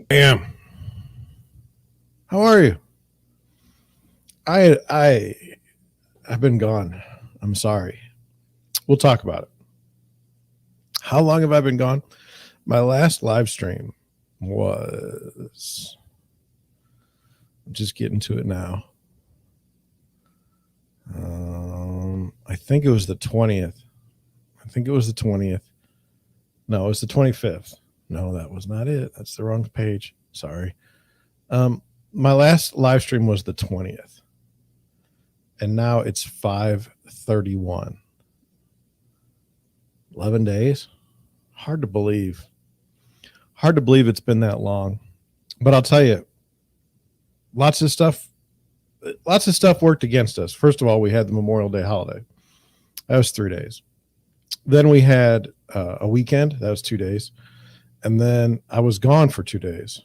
Am. How are you? I've been gone. I'm sorry. We'll talk about it. How long have I been gone? My last live stream was, I'm just getting to it now. I think it was the 20th. No, it was the 25th. No, that was not it. That's the wrong page. Sorry. My last live stream was the 20th. And now it's 5:31. 11 days. Hard to believe it's been that long. But I'll tell you, lots of stuff worked against us. First of all, we had the Memorial Day holiday. That was 3 days. Then we had a weekend. That was 2 days. And then I was gone for 2 days.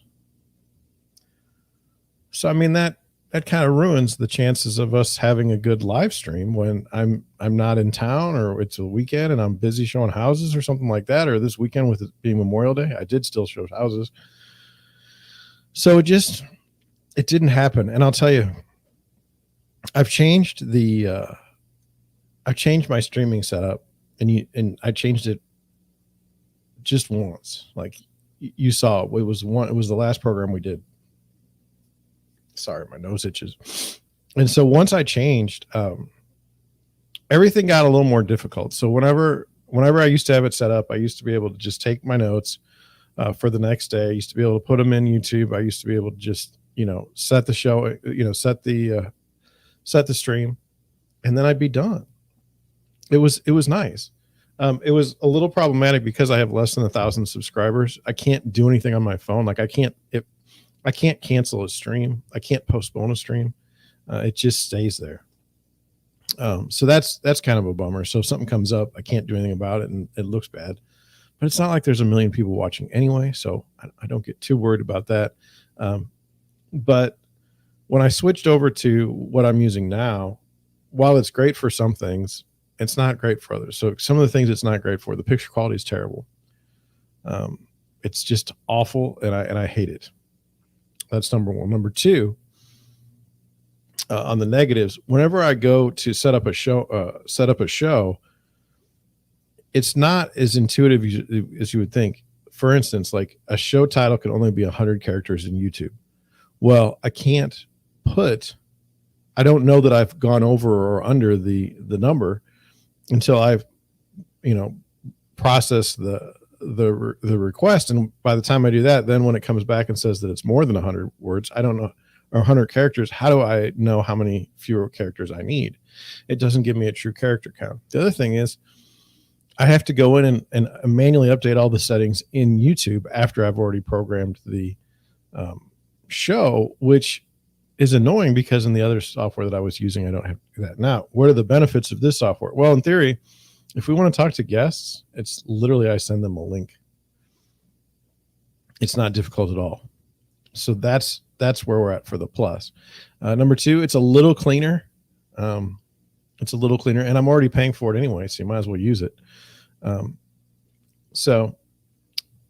So, I mean, that kind of ruins the chances of us having a good live stream when I'm not in town, or it's a weekend and I'm busy showing houses or something like that. Or this weekend with it being Memorial Day, I did still show houses. So it didn't happen. And I'll tell you, I've changed my streaming setup, and I changed it just once. Like you saw, it was the last program we did. Sorry, my nose itches. And so once I changed, everything got a little more difficult. So whenever I used to have it set up, I used to be able to just take my notes for the next day. I used to be able to put them in YouTube. I used to be able to just, set the show, set the stream, and then I'd be done. It was nice. It was a little problematic because I have less than 1,000 subscribers. I can't do anything on my phone. Like I can't cancel a stream. I can't postpone a stream. It just stays there. So that's kind of a bummer. So if something comes up, I can't do anything about it, and it looks bad. But it's not like there's a million people watching anyway, so I don't get too worried about that. But when I switched over to what I'm using now, while it's great for some things, it's not great for others. So some of the things it's not great for, the picture quality is terrible. It's just awful, and I hate it. That's number one. Number two, on the negatives, whenever I go to set up a show, it's not as intuitive as you would think. For instance, like a show title can only be 100 characters in YouTube. Well, I don't know that I've gone over or under the number until I've, processed the request. And by the time I do that, then when it comes back and says that it's more than 100 words, I don't know, or 100 characters, how do I know how many fewer characters I need? It doesn't give me a true character count. The other thing is I have to go in and manually update all the settings in YouTube after I've already programmed the show, which is annoying because in the other software that I was using, I don't have to do that. Now, what are the benefits of this software? Well, in theory, if we want to talk to guests, it's literally, I send them a link. It's not difficult at all. So that's where we're at for the plus. Number two, it's a little cleaner. And I'm already paying for it anyway, so you might as well use it. So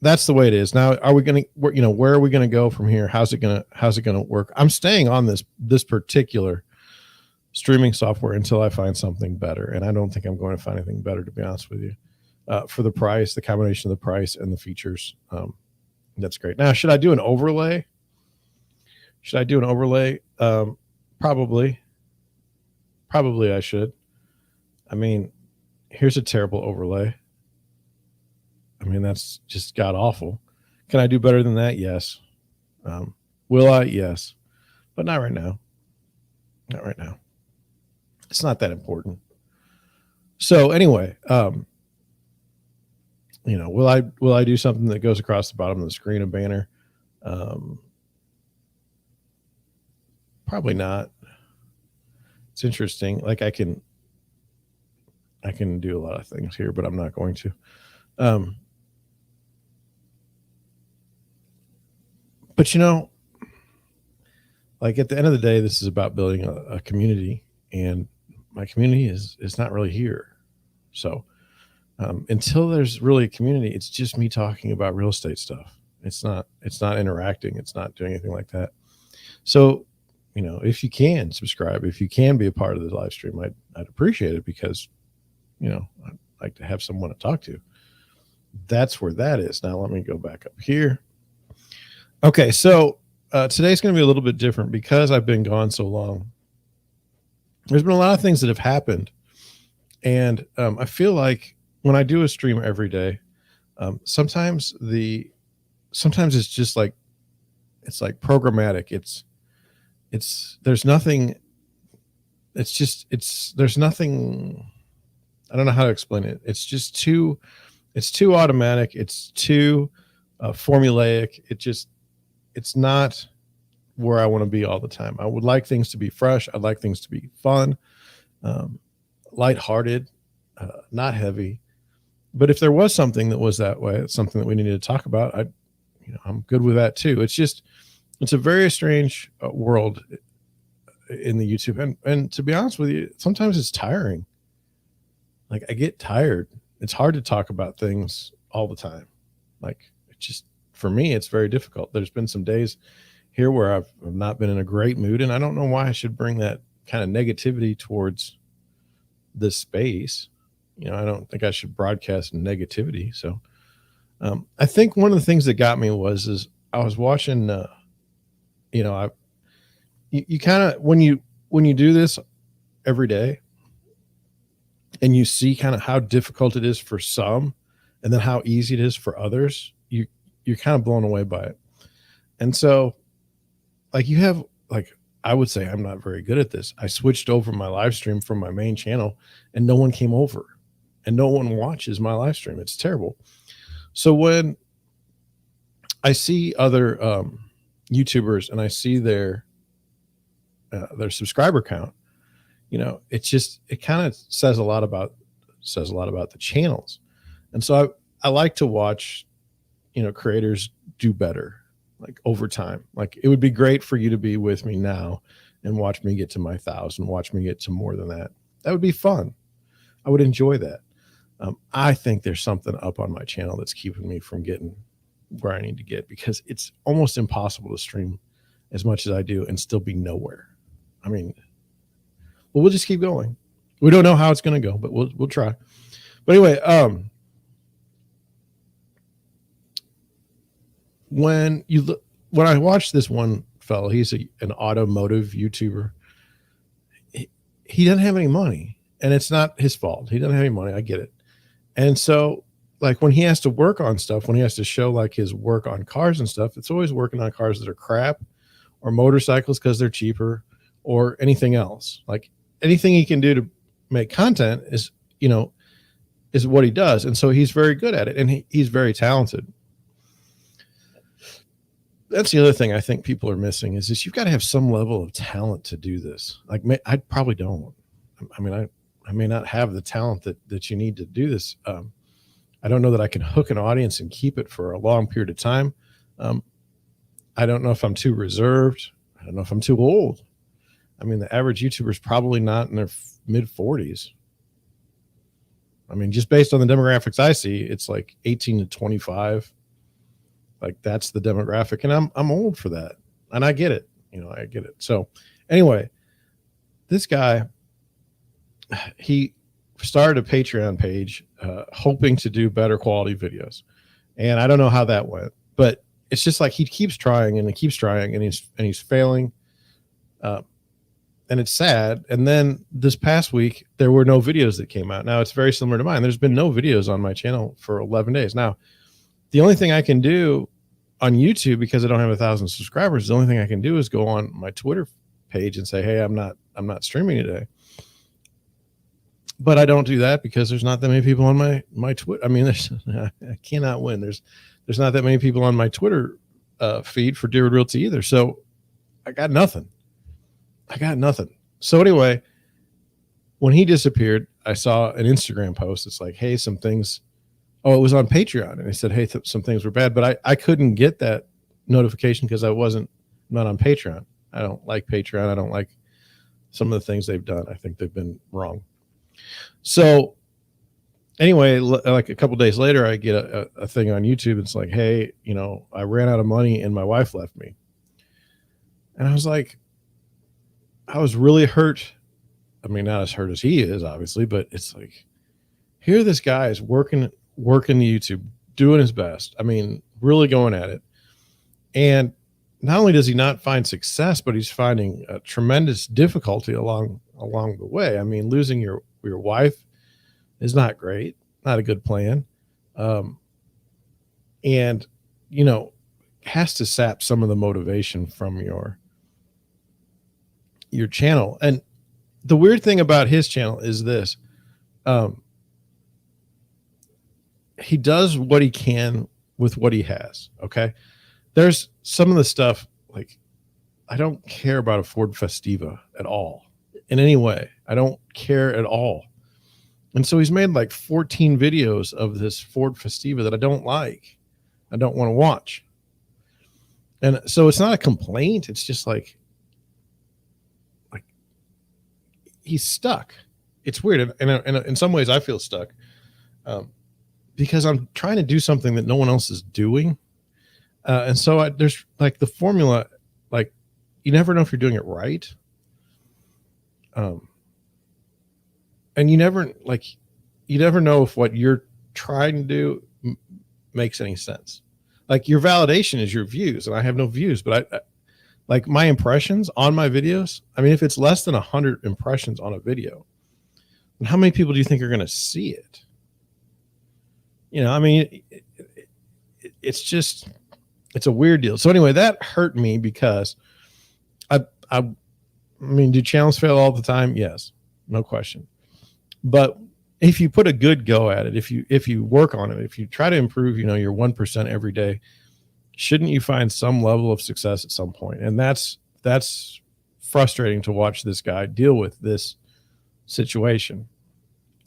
that's the way it is. Now, are we going to, where are we going to go from here? How's it going to work? I'm staying on this particular streaming software until I find something better. And I don't think I'm going to find anything better, to be honest with you, for the price, the combination of the price and the features. That's great. Now, should I do an overlay? Probably I should. I mean, here's a terrible overlay. I mean, that's just god awful. Can I do better than that? Yes. Will I? Yes. But not right now. It's not that important. So anyway, will I do something that goes across the bottom of the screen, a banner? Probably not. It's interesting. Like I can do a lot of things here, but I'm not going to. But like at the end of the day, this is about building a community, and my community is not really here. So until there's really a community, it's just me talking about real estate stuff. It's not interacting. It's not doing anything like that. So, if you can subscribe, if you can be a part of the live stream, I'd appreciate it, because, I'd like to have someone to talk to. That's where that is. Now, let me go back up here. Okay. So today's going to be a little bit different because I've been gone so long. There's been a lot of things that have happened. And I feel like when I do a stream every day, sometimes it's just like, it's like programmatic. There's nothing. There's nothing. I don't know how to explain it. It's too automatic. It's too formulaic. It's not where I want to be all the time. I would like things to be fresh. I'd like things to be fun, lighthearted, not heavy. But if there was something that was that way, it's something that we needed to talk about, I'm good with that too. It's a very strange world in the YouTube. And to be honest with you, sometimes it's tiring. Like, I get tired. It's hard to talk about things all the time. Like, for me, it's very difficult. There's been some days here where I've not been in a great mood, and I don't know why I should bring that kind of negativity towards this space. I don't think I should broadcast negativity. So I think one of the things that got me is I was watching, you kind of, when you do this every day and you see kind of how difficult it is for some and then how easy it is for others, you're kind of blown away by it. And so, like, I would say I'm not very good at this. I switched over my live stream from my main channel and no one came over and no one watches my live stream. It's terrible. So when I see other YouTubers and I see their subscriber count, it kind of says a lot about the channels. And so I like to watch, creators do better, like, over time. Like, it would be great for you to be with me now and watch me get to my 1,000, watch me get to more than that. That would be fun. I would enjoy that. I think there's something up on my channel that's keeping me from getting where I need to get, because it's almost impossible to stream as much as I do and still be nowhere. I mean, well, we'll just keep going. We don't know how it's going to go, but we'll try. But anyway, when I watched this one fellow, he's an automotive YouTuber. He doesn't have any money, and it's not his fault. He doesn't have any money. I get it. And so, like, when he has to work on stuff, when he has to show like his work on cars and stuff, it's always working on cars that are crap, or motorcycles because they're cheaper, or anything else. Like, anything he can do to make content is what he does. And so he's very good at it, and he's very talented. That's the other thing I think people are missing is you've got to have some level of talent to do this. Like, I probably don't. I mean, I may not have the talent that you need to do this. I don't know that I can hook an audience and keep it for a long period of time. I don't know if I'm too reserved. I don't know if I'm too old. I mean, the average YouTuber is probably not in their mid 40s. I mean, just based on the demographics I see, it's like 18 to 25. Like, that's the demographic, and I'm old for that, and I get it. I get it. So anyway, this guy, he started a Patreon page, hoping to do better quality videos, and I don't know how that went, but it's just like he keeps trying and he keeps trying, and he's failing, and it's sad. And then this past week, there were no videos that came out. Now, it's very similar to mine. There's been no videos on my channel for 11 days. Now, the only thing I can do on YouTube, because I don't have 1,000 subscribers, the only thing I can do is go on my Twitter page and say, hey, I'm not streaming today. But I don't do that because there's not that many people on my Twitter. I mean, I cannot win. There's not that many people on my Twitter feed for Dear Realty either. So I got nothing. So anyway, when he disappeared, I saw an Instagram post. It's like, hey, some things. Oh, it was on Patreon. And he said, hey, some things were bad, but I couldn't get that notification because I'm not on Patreon. I don't like Patreon. I don't like some of the things they've done. I think they've been wrong. So anyway, like a couple days later, I get a thing on YouTube. It's like, hey, you know, I ran out of money and my wife left me. And I was like, I was really hurt. I mean, not as hurt as he is, obviously, but it's like, here this guy is working the YouTube, doing his best. I mean, really going at it. And not only does he not find success, but he's finding a tremendous difficulty along the way. I mean, losing your wife is not great, not a good plan. And, you know, has to sap some of the motivation from your channel. And the weird thing about his channel is this. He does what he can with what he has. Okay. There's some of the stuff, like, I don't care about a Ford Festiva at all in any way. I don't care at all. And so he's made like 14 videos of this Ford Festiva that I don't like. I don't want to watch. And so it's not a complaint. It's just like he's stuck. It's weird. And in some ways I feel stuck because I'm trying to do something that no one else is doing. And so there's like the formula, like you never know if you're doing it right. And you never know if what you're trying to do makes any sense. Like your validation is your views, and I have no views, but I like my impressions on my videos. I mean, if it's less than 100 impressions on a video, then how many people do you think are going to see it? You know, I mean, it's a weird deal. So anyway, that hurt me because I mean, do channels fail all the time? Yes, no question. But if you put a good go at it, if you work on it, if you try to improve, you know, your 1% every day, shouldn't you find some level of success at some point? And that's frustrating to watch this guy deal with this situation.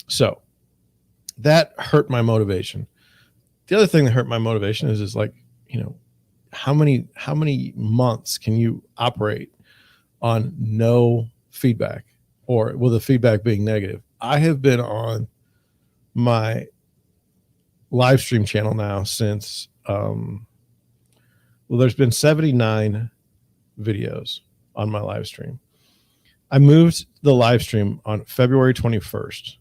So that hurt my motivation. The other thing that hurt my motivation is like, you know, how many months can you operate on no feedback, or with the feedback being negative? I have been on my live stream channel now since, there's been 79 videos on my live stream. I moved the live stream on February 21st,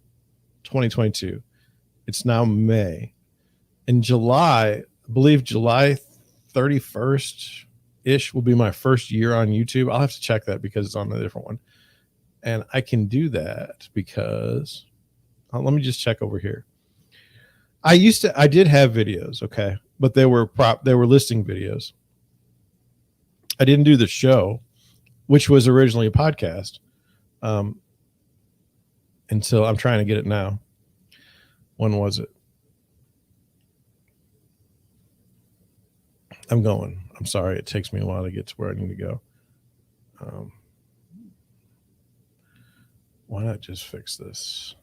2022. It's now May. In July, I believe July 31st ish will be my first year on YouTube. I'll have to check that because it's on a different one. And I can do that because let me just check over here. I did have videos, okay, but they were listing videos. I didn't do the show, which was originally a podcast, until I'm trying to get it now. When was it? I'm sorry. It takes me a while to get to where I need to go. Why not just fix this?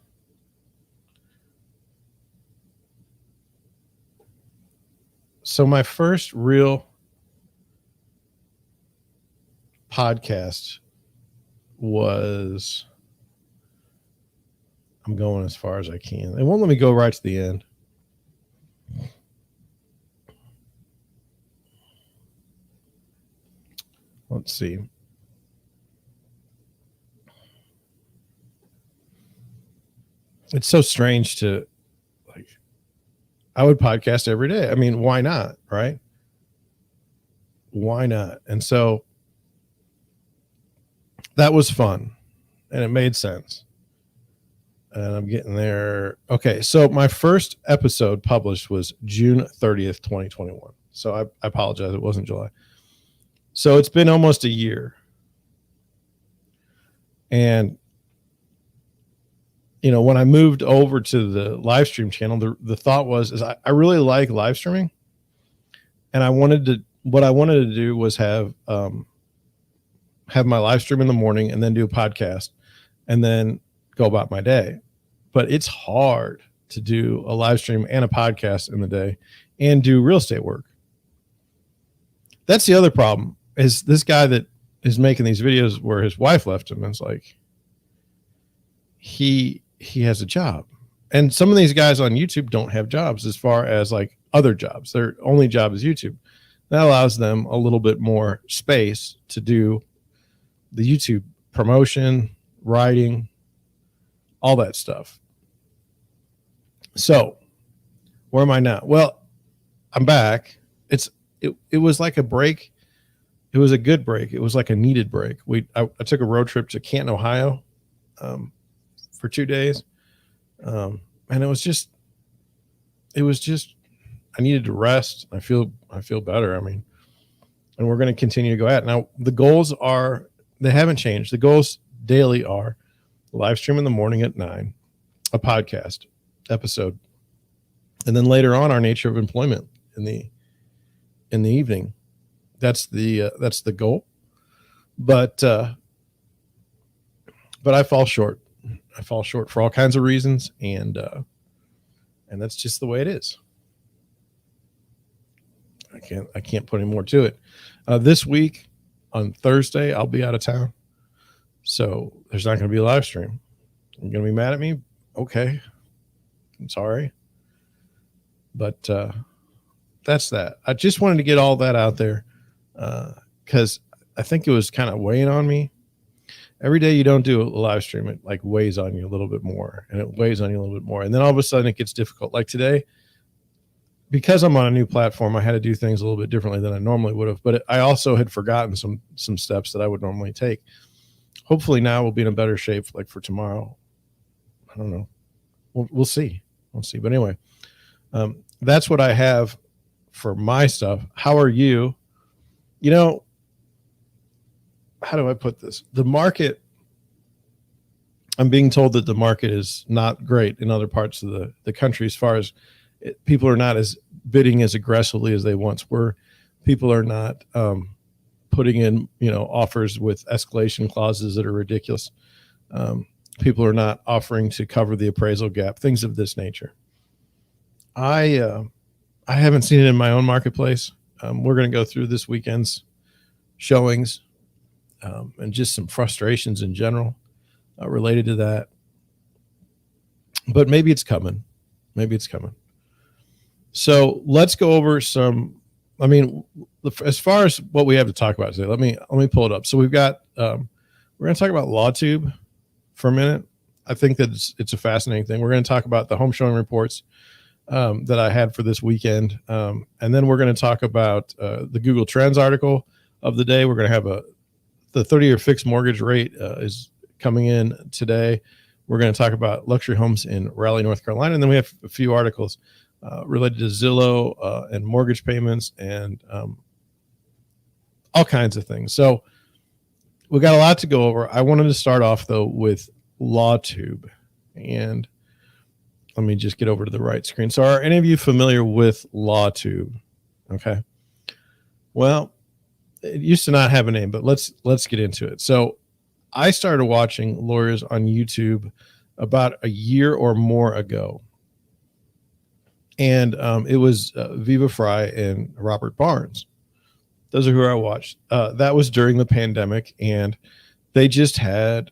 So my first real podcast was, I'm going as far as I can. It won't let me go right to the end. Let's see. It's so strange to, like, I would podcast every day. I mean, why not? Right? Why not? And so that was fun and it made sense. And I'm getting there. Okay. So my first episode published was June 30th, 2021. So I apologize. It wasn't July. So it's been almost a year. And, you know, when I moved over to the live stream channel, the thought was I really like live streaming. And what I wanted to do was have my live stream in the morning and then do a podcast and then go about my day. But it's hard to do a live stream and a podcast in the day and do real estate work. That's the other problem, is this guy that is making these videos where his wife left him. And it's like, he has a job And some of these guys on YouTube don't have jobs as far as like other jobs. Their only job is YouTube. That allows them a little bit more space to do the YouTube promotion, writing, all that stuff. So where am I now? Well, I'm back. It was like a break. It was a good break. It was like a needed break. I took a road trip to Canton, Ohio, for 2 days. And it was just, I needed to rest. I feel better. I mean, and we're going to continue to go at it. Now the goals they haven't changed. The goals daily are live stream in the morning at 9, a podcast episode. And then later on, our nature of employment in the evening. That's the goal. But I fall short. I fall short for all kinds of reasons, and that's just the way it is. I can't put any more to it. This week on Thursday, I'll be out of town, so there's not going to be a live stream. You're going to be mad at me? Okay, I'm sorry, but that's that. I just wanted to get all that out there because I think it was kind of weighing on me. Every day you don't do a live stream, it like weighs on you a little bit more, and it weighs on you a little bit more. And then all of a sudden it gets difficult. Like today, because I'm on a new platform, I had to do things a little bit differently than I normally would have. But I also had forgotten some steps that I would normally take. Hopefully now we'll be in a better shape like for tomorrow. I don't know. We'll see. We'll see. But anyway, that's what I have for my stuff. How are you? You know, how do I put this? The market, I'm being told that the market is not great in other parts of the country as far as people are not as bidding as aggressively as they once were. People are not putting in, offers with escalation clauses that are ridiculous. People are not offering to cover the appraisal gap, things of this nature. I haven't seen it in my own marketplace. We're going to go through this weekend's showings and just some frustrations in general related to that. But maybe it's coming. Maybe it's coming. So let's go over as far as what we have to talk about today, let me pull it up. So we've got, we're going to talk about LawTube for a minute. I think that it's a fascinating thing. We're going to talk about the home showing reports that I had for this weekend. And then we're going to talk about the Google Trends article of the day. We're going to have the 30-year fixed mortgage rate is coming in today. We're going to talk about luxury homes in Raleigh, North Carolina. And then we have a few articles related to Zillow and mortgage payments and all kinds of things. So we got a lot to go over. I wanted to start off, though, with LawTube. And let me just get over to the right screen. So are any of you familiar with LawTube? Okay. Well, it used to not have a name, but let's get into it. So I started watching lawyers on YouTube about a year or more ago. And it was Viva Fry and Robert Barnes. Those are who I watched. That was during the pandemic, and they just had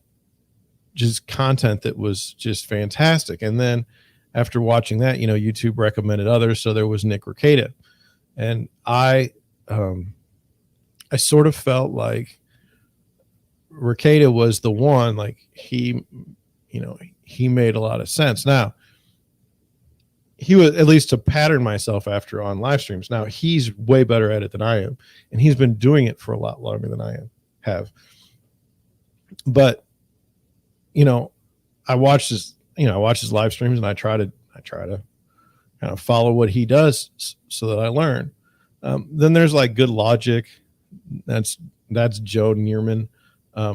content that was just fantastic. And then after watching that, YouTube recommended others. So there was Nick Rekeita. And I sort of felt like Rekeita was the one, like he made a lot of sense. Now, he was, at least to pattern myself after on live streams. Now he's way better at it than I am, and he's been doing it for a lot longer than I have. But I watch his live streams, and I try to kind of follow what he does so that I learn. Then there's like Good Logic. That's Joe Neerman.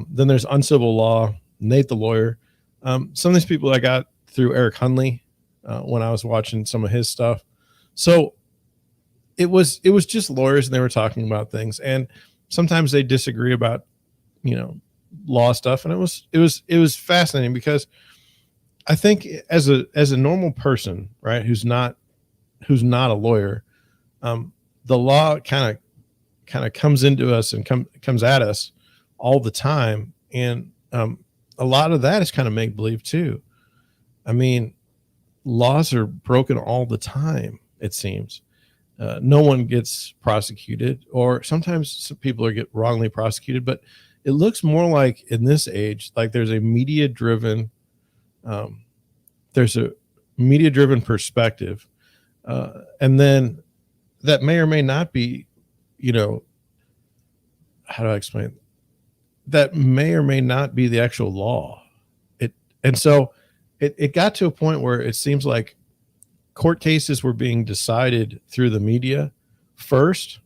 Then there's Uncivil Law, Nate the Lawyer. Some of these people I got through Eric Hunley when I was watching some of his stuff. So it was just lawyers, and they were talking about things, and sometimes they disagree about law stuff, and it was fascinating because I think as a normal person, right, who's not a lawyer, the law kind of comes into us and comes at us all the time, and a lot of that is kind of make believe too. I mean, laws are broken all the time, it seems. No one gets prosecuted, or sometimes some people get wrongly prosecuted, but it looks more like in this age, like there's a media driven perspective. And then that may or may not be, how do I explain it? That may or may not be the actual law. And so it got to a point where it seems like court cases were being decided through the media first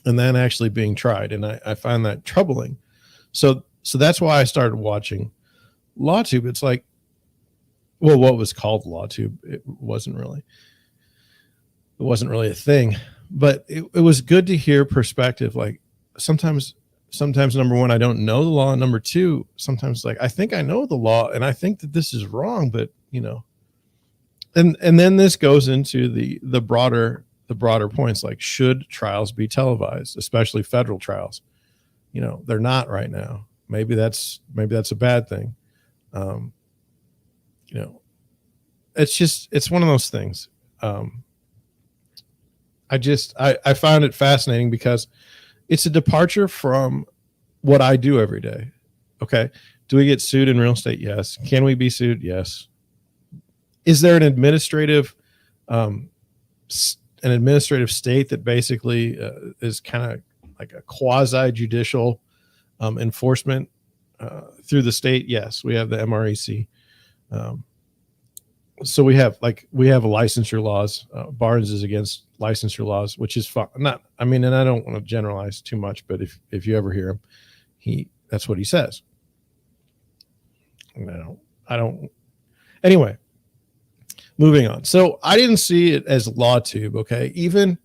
and then actually being tried. And I find that troubling. So that's why I started watching LawTube. It's like, well, what was called LawTube, it wasn't really a thing, but it was good to hear perspective. Like sometimes number one, I don't know the law. And number two, sometimes like, I think I know the law and I think that this is wrong, but and then this goes into the broader points, like should trials be televised, especially federal trials? They're not right now. Maybe that's a bad thing. It's one of those things. I found it fascinating because it's a departure from what I do every day. Okay. Do we get sued in real estate? Yes. Can we be sued? Yes. Is there an administrative state that basically is kind of like a quasi judicial enforcement through the state? Yes. We have the MREC. So we have licensure laws. Barnes is against licensure laws, which is fine. And I don't want to generalize too much, but if you ever hear him, that's what he says. I don't. Anyway, moving on. So I didn't see it as LawTube. Okay. Even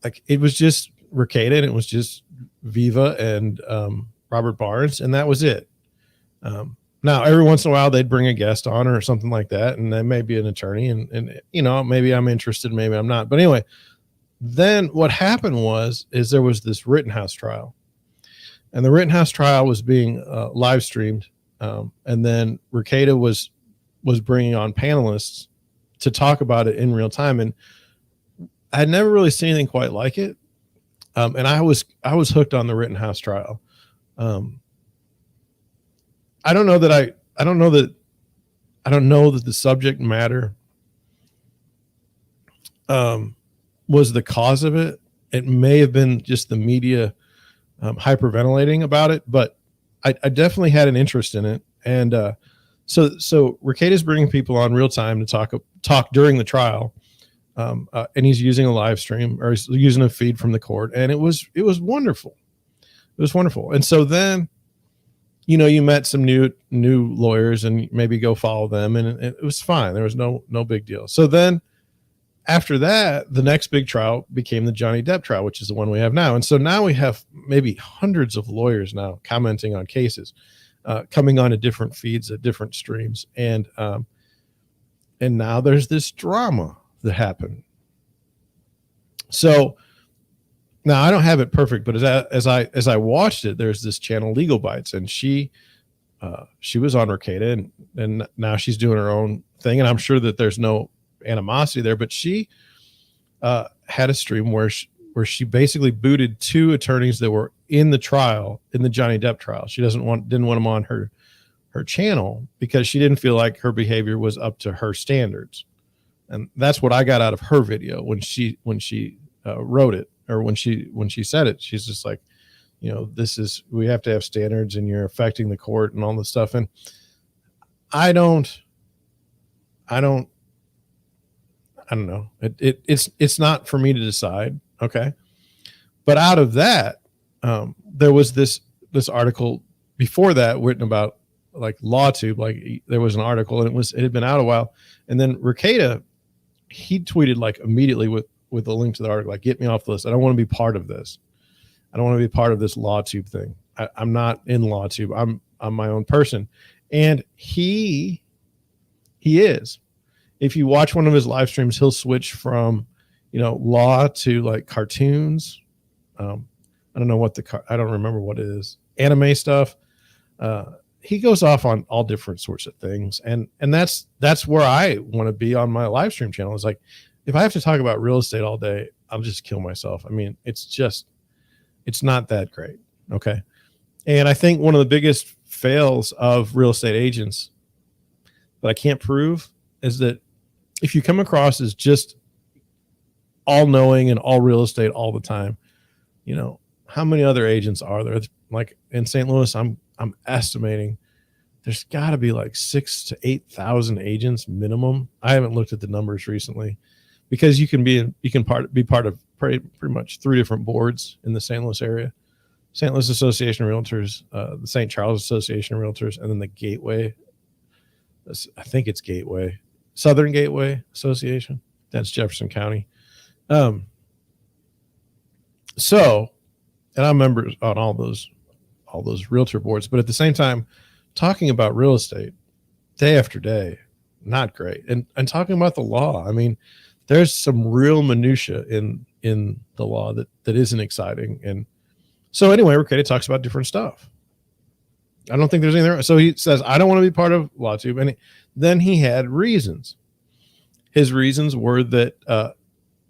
like it was just Rekeita and it was just Viva and Robert Barnes, and that was it. Now, every once in a while, they'd bring a guest on or something like that, and they may be an attorney, and maybe I'm interested, maybe I'm not. But anyway, then what happened is there was this Rittenhouse trial, and the Rittenhouse trial was being live streamed, and then Rekeita was bringing on panelists to talk about it in real time, and I had never really seen anything quite like it, and I was hooked on the Rittenhouse trial. I don't know that the subject matter was the cause of it. It may have been just the media hyperventilating about it, but I definitely had an interest in it. And so Rekeita's bringing people on real time to talk during the trial, and he's using a live stream, or he's using a feed from the court, and it was wonderful. It was wonderful. And so then, you met some new lawyers and maybe go follow them, and it was fine. There was no big deal. So then after that, the next big trial became the Johnny Depp trial, which is the one we have now. And so now we have maybe hundreds of lawyers now commenting on cases, coming on to different feeds at different streams. And now there's this drama that happened. So now I don't have it perfect, but as I watched it, there's this channel LegalBytes, and she was on Rekeita, and now she's doing her own thing, and I'm sure that there's no animosity there, but she had a stream where she basically booted two attorneys that were in the trial, in the Johnny Depp trial. She didn't want them on her channel because she didn't feel like her behavior was up to her standards, and that's what I got out of her video when she wrote it. Or when she said it, she's just like, we have to have standards, and you're affecting the court and all this stuff. And I don't know. It's not for me to decide. Okay. But out of that, there was this article before that written about like LawTube. Like there was an article, and it had been out a while. And then Rekeita, he tweeted like immediately with a link to the article, like, get me off the list. I don't want to be part of this. I don't want to be part of this LawTube thing. I'm not in LawTube. I'm my own person. And he is. If you watch one of his live streams, he'll switch from, law to like cartoons. I don't know I don't remember what it is. Anime stuff. he goes off on all different sorts of things. And that's where I want to be on my live stream channel. Is like, if I have to talk about real estate all day, I'll just kill myself. I mean, it's not that great. Okay. And I think one of the biggest fails of real estate agents that I can't prove is that if you come across as just all knowing and all real estate all the time, you know, how many other agents are there? Like in St. Louis, I'm estimating there's got to be like 6,000 to 8,000 agents minimum. I haven't looked at the numbers recently, because you can be part of pretty much 3 different boards in the St. Louis area: St. Louis Association of Realtors, the St. Charles Association of Realtors, and then the Gateway. I think it's Gateway, Southern Gateway Association. That's Jefferson County. So, and I'm members on all those realtor boards, but at the same time, talking about real estate day after day, not great. And talking about the law, I mean, there's some real minutia in the law that isn't exciting. And so anyway, Rekeita talks about different stuff. I don't think there's anything. So he says, I don't want to be part of LawTube. And then he had reasons. His reasons were that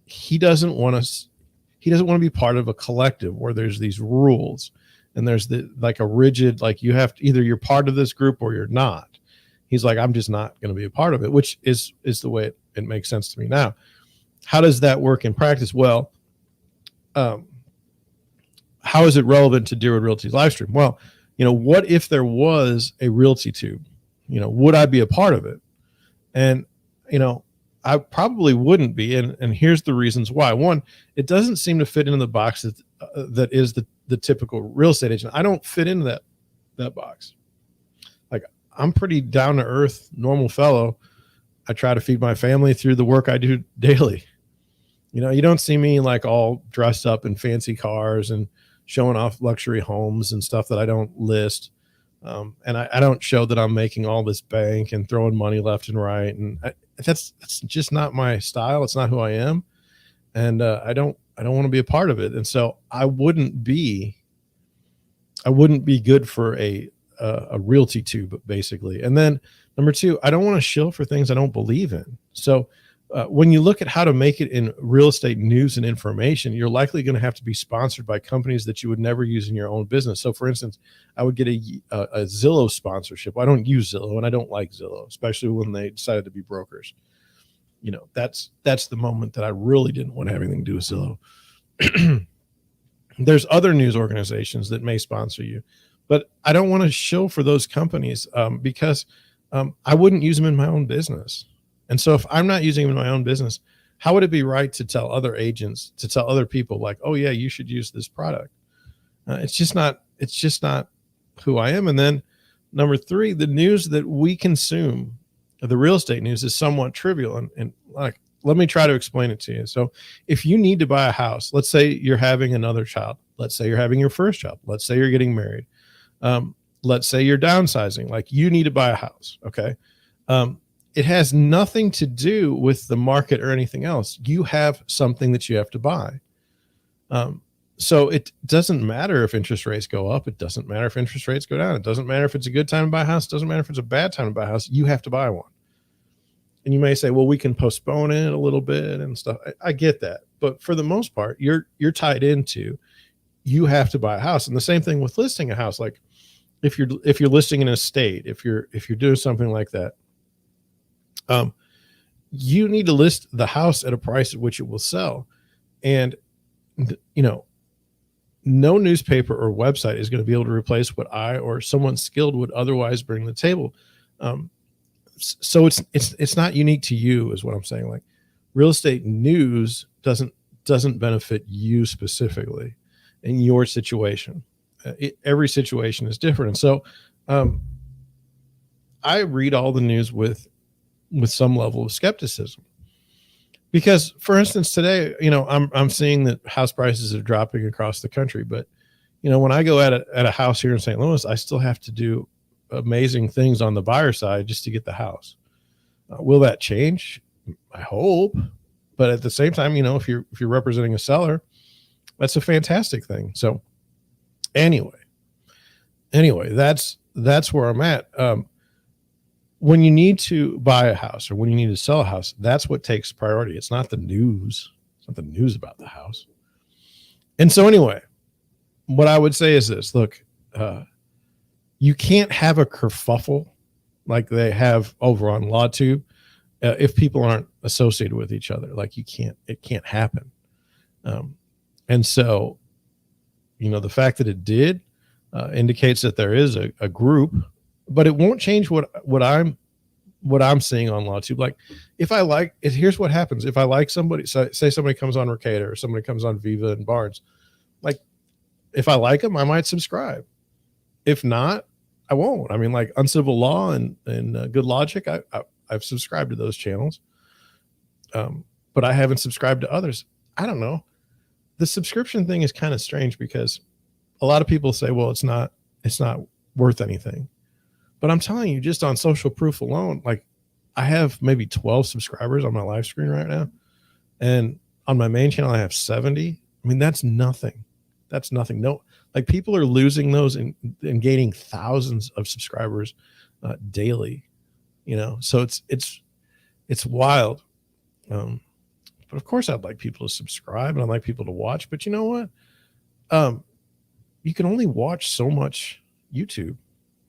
he doesn't want to be part of a collective where there's these rules and there's like a rigid, like you have to, either you're part of this group or you're not. He's like, I'm just not going to be a part of it, which is the way it makes sense to me. Now, how does that work in practice? Well, how is it relevant to Deerwood Realty's live stream? Well, you know, what if there was a RealtyTube? You know, would I be a part of it? And, you know, I probably wouldn't be. And here's the reasons why. One, it doesn't seem to fit into the box that is the typical real estate agent. I don't fit into that box. Like, I'm pretty down to earth, normal fellow. I try to feed my family through the work I do daily. You know, you don't see me like all dressed up in fancy cars and showing off luxury homes and stuff that I don't list. And I don't show that I'm making all this bank and throwing money left and right. And that's just not my style. It's not who I am. And I don't want to be a part of it. And so I wouldn't be good for a RealtyTube, basically. And then number 2, I don't want to shill for things I don't believe in. So when you look at how to make it in real estate news and information, you're likely going to have to be sponsored by companies that you would never use in your own business. So for instance, I would get a Zillow sponsorship. I don't use Zillow, and I don't like Zillow, especially when they decided to be brokers. You know, that's the moment that I really didn't want to have anything to do with Zillow. There's other news organizations that may sponsor you, but I don't want to shill for those companies because I wouldn't use them in my own business. And so if I'm not using them in my own business, how would it be right to tell other agents, to tell other people like, oh yeah, you should use this product? It's just not who I am. And then number 3, the news that we consume, the real estate news, is somewhat trivial. And like, let me try to explain it to you. So if you need to buy a house, let's say you're having another child, let's say you're having your first child, let's say you're getting married, let's say you're downsizing, like you need to buy a house. Okay. It has nothing to do with the market or anything else. You have something that you have to buy. So it doesn't matter if interest rates go up. It doesn't matter if interest rates go down. It doesn't matter if it's a good time to buy a house. It doesn't matter if it's a bad time to buy a house. You have to buy one. And you may say, well, we can postpone it a little bit and stuff. I get that. But for the most part, you're tied into, you have to buy a house. And the same thing with listing a house. Like if you're listing an estate, if you're doing something like that, you need to list the house at a price at which it will sell. And, you know, no newspaper or website is going to be able to replace what I or someone skilled would otherwise bring to the table. So it's not unique to you, is what I'm saying. Like, real estate news doesn't benefit you specifically in your situation. Every situation is different. And so, I read all the news with some level of skepticism, because for instance, today, you know, I'm seeing that house prices are dropping across the country, but you know, when I go at a house here in St. Louis, I still have to do amazing things on the buyer side just to get the house. Will that change? I hope. But at the same time, you know, if you're representing a seller, that's a fantastic thing. So anyway, that's that's where I'm at. When you need to buy a house or when you need to sell a house, that's what takes priority. It's not the news. It's not the news about the house. And so anyway, what I would say is this: look, you can't have a kerfuffle like they have over on LawTube if people aren't associated with each other. Like it can't happen. And so, the fact that it did indicates that there is a group, but it won't change what I'm seeing on LawTube. Like if I like it, here's what happens. If I like somebody, say somebody comes on Rekeita or somebody comes on Viva and Barnes, like if I like them, I might subscribe. If not, I won't. I mean, like Uncivil Law and Good Logic, I've subscribed to those channels, but I haven't subscribed to others. I don't know. The subscription thing is kind of strange because a lot of people say, well, it's not worth anything. But I'm telling you, just on social proof alone, like I have maybe 12 subscribers on my live screen right now. And on my main channel, I have 70. I mean, that's nothing. That's nothing. No, like people are losing those and gaining thousands of subscribers daily, so it's wild. But of course I'd like people to subscribe and I'd like people to watch, but you know what? You can only watch so much YouTube.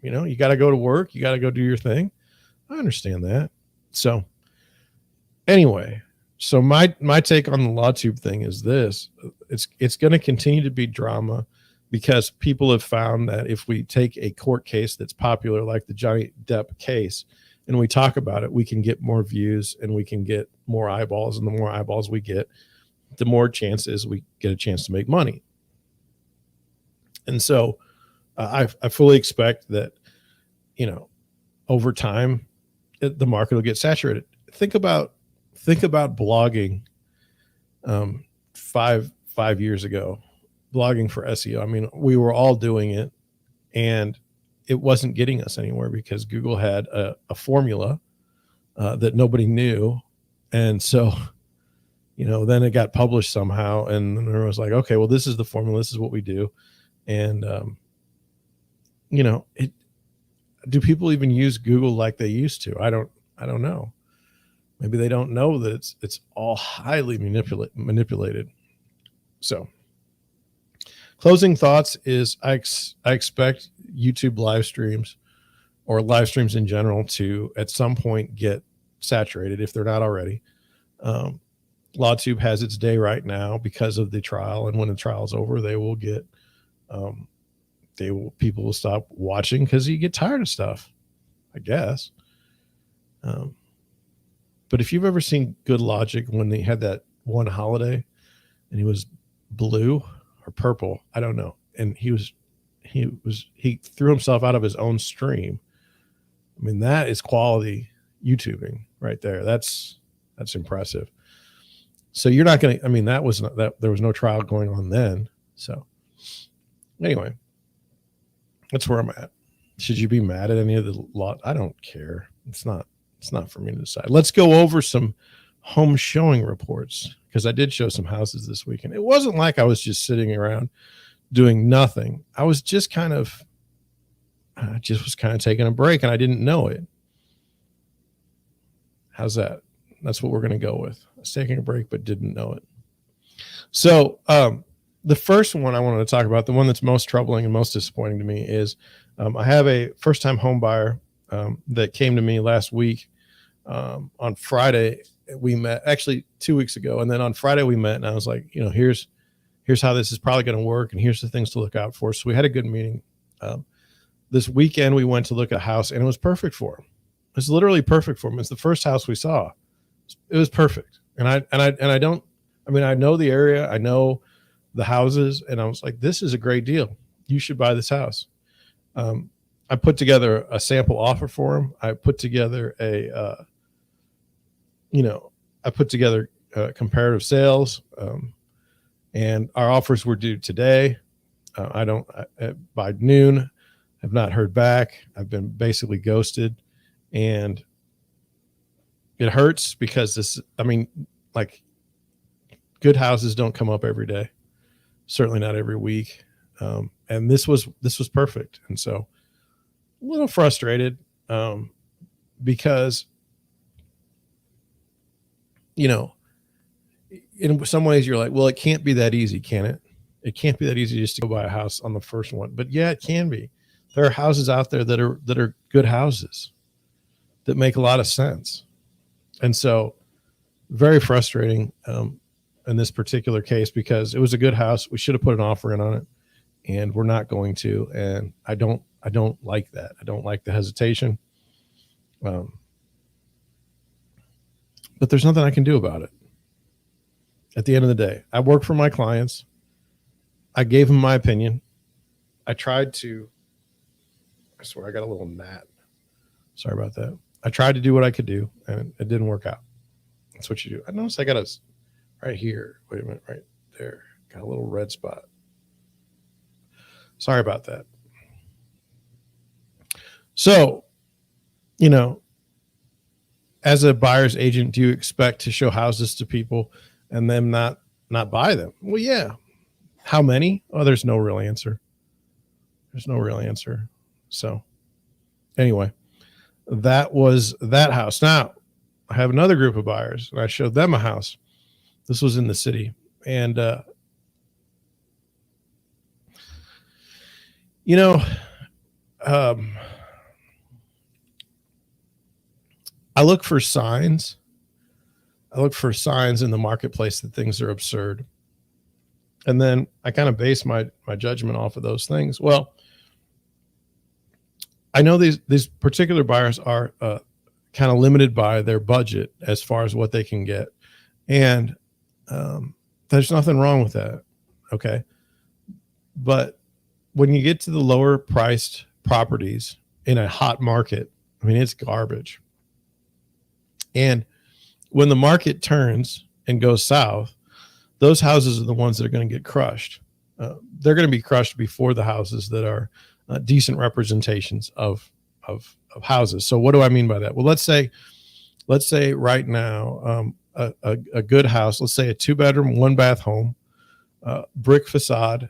You got to go to work. You got to go do your thing. I understand that. So anyway, so my take on the LawTube thing is this: it's going to continue to be drama because people have found that if we take a court case that's popular, like the Johnny Depp case, and we talk about it, we can get more views and we can get more eyeballs. And the more eyeballs we get, the more chances we get a chance to make money. And so I fully expect that, over time, the market will get saturated. Think about blogging 5 years ago, blogging for SEO. I mean, we were all doing it and it wasn't getting us anywhere because Google had a formula that nobody knew. And so, then it got published somehow and then it was like, okay, well, this is the formula. This is what we do. And, do people even use Google like they used to? I don't know. Maybe they don't know that it's all highly manipulated. So closing thoughts is I expect YouTube live streams or live streams in general to at some point get saturated if they're not already. LawTube has its day right now because of the trial. And when the trial is over, they will get, people will stop watching because you get tired of stuff, I guess. But if you've ever seen Good Logic when they had that one holiday and he was blue or purple, I don't know. And he threw himself out of his own stream. I mean, that is quality YouTubing right there. That's impressive. So you're not going to, I mean, there was no trial going on then. So anyway, that's where I'm at. Should you be mad at any of the law? I don't care. It's not for me to decide. Let's go over some home showing reports because I did show some houses this weekend. It wasn't like I was just sitting around doing nothing. I was just kind of taking a break and I didn't know it. How's that? That's what we're going to go with. I was taking a break, but didn't know it. So, the first one I wanted to talk about, the one that's most troubling and most disappointing to me is I have a first-time home buyer that came to me last week. On Friday, we met, actually 2 weeks ago. And then on Friday we met and I was like, here's how this is probably going to work. And here's the things to look out for. So we had a good meeting. This weekend we went to look at a house and it was perfect for him. It's literally perfect for him. It's the first house we saw. It was perfect. And I know the area. I know the houses. And I was like, this is a great deal. You should buy this house. I put together a sample offer for him. I put together comparative sales. And our offers were due today. By noon, I've not heard back. I've been basically ghosted and it hurts because good houses don't come up every day. Certainly not every week. And this was perfect. And so little frustrated because, you know, in some ways you're like, well, it can't be that easy, can it? It can't be that easy just to go buy a house on the first one. But yeah, it can be. There are houses out there that are good houses that make a lot of sense. And so very frustrating in this particular case, because it was a good house. We should have put an offer in on it, and we're not going to. And I don't like that. I don't like the hesitation. But there's nothing I can do about it. At the end of the day, I work for my clients. I gave them my opinion. I tried to, I swear I got a little gnat. Sorry about that. I tried to do what I could do, and it didn't work out. That's what you do. I noticed I got a, right here. Wait a minute, right there. Got a little red spot. Sorry about that. So, you know, as a buyer's agent, do you expect to show houses to people and them not buy them? Well, yeah. How many? Oh, there's no real answer. There's no real answer. So anyway, that was that house. Now I have another group of buyers, and I showed them a house. This was in the city. And, you know, I look for signs. I look for signs in the marketplace that things are absurd. And then I kind of base my judgment off of those things. Well, I know these particular buyers are kind of limited by their budget as far as what they can get. And there's nothing wrong with that. Okay. But when you get to the lower priced properties in a hot market, I mean, it's garbage. And when the market turns and goes south, those houses are the ones that are going to get crushed. They're going to be crushed before the houses that are decent representations of houses. So what do I mean by that? Well, let's say right now, a good house, let's say a 2-bedroom, 1-bath home, brick facade,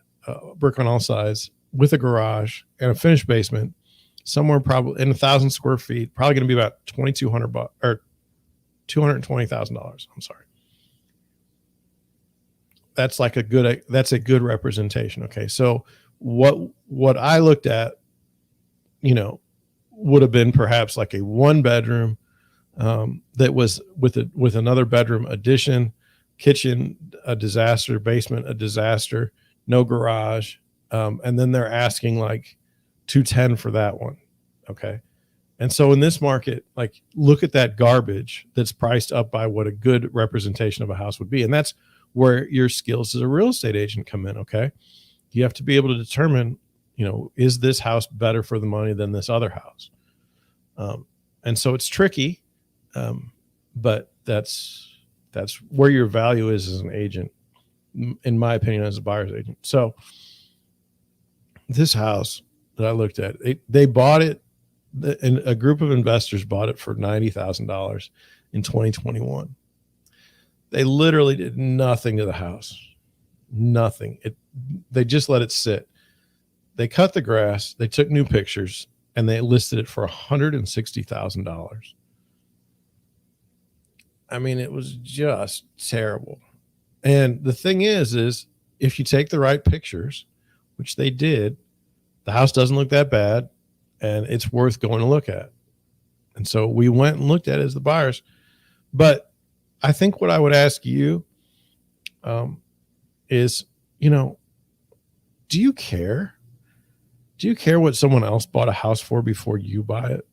brick on all sides, with a garage and a finished basement, somewhere probably in 1,000 square feet, probably going to be about $2,200 or $220,000. I'm sorry. That's like a good representation. Okay. So what I looked at, you know, would have been perhaps like a 1-bedroom that was with another bedroom addition, kitchen a disaster, basement a disaster, no garage, and then they're asking like $210 for that one. Okay. And so in this market, like, look at that garbage that's priced up by what a good representation of a house would be. And that's where your skills as a real estate agent come in. Okay. You have to be able to determine, you know, is this house better for the money than this other house? And so it's tricky. But that's where your value is as an agent, in my opinion, as a buyer's agent. So this house that I looked at, they bought it, and a group of investors bought it for $90,000 in 2021. They literally did nothing to the house, nothing. They just let it sit. They cut the grass, they took new pictures, and they listed it for $160,000. I mean, it was just terrible. And the thing is if you take the right pictures, which they did, the house doesn't look that bad, and it's worth going to look at. And so we went and looked at it as the buyers. But I think what I would ask you is, you know, do you care? Do you care what someone else bought a house for before you buy it?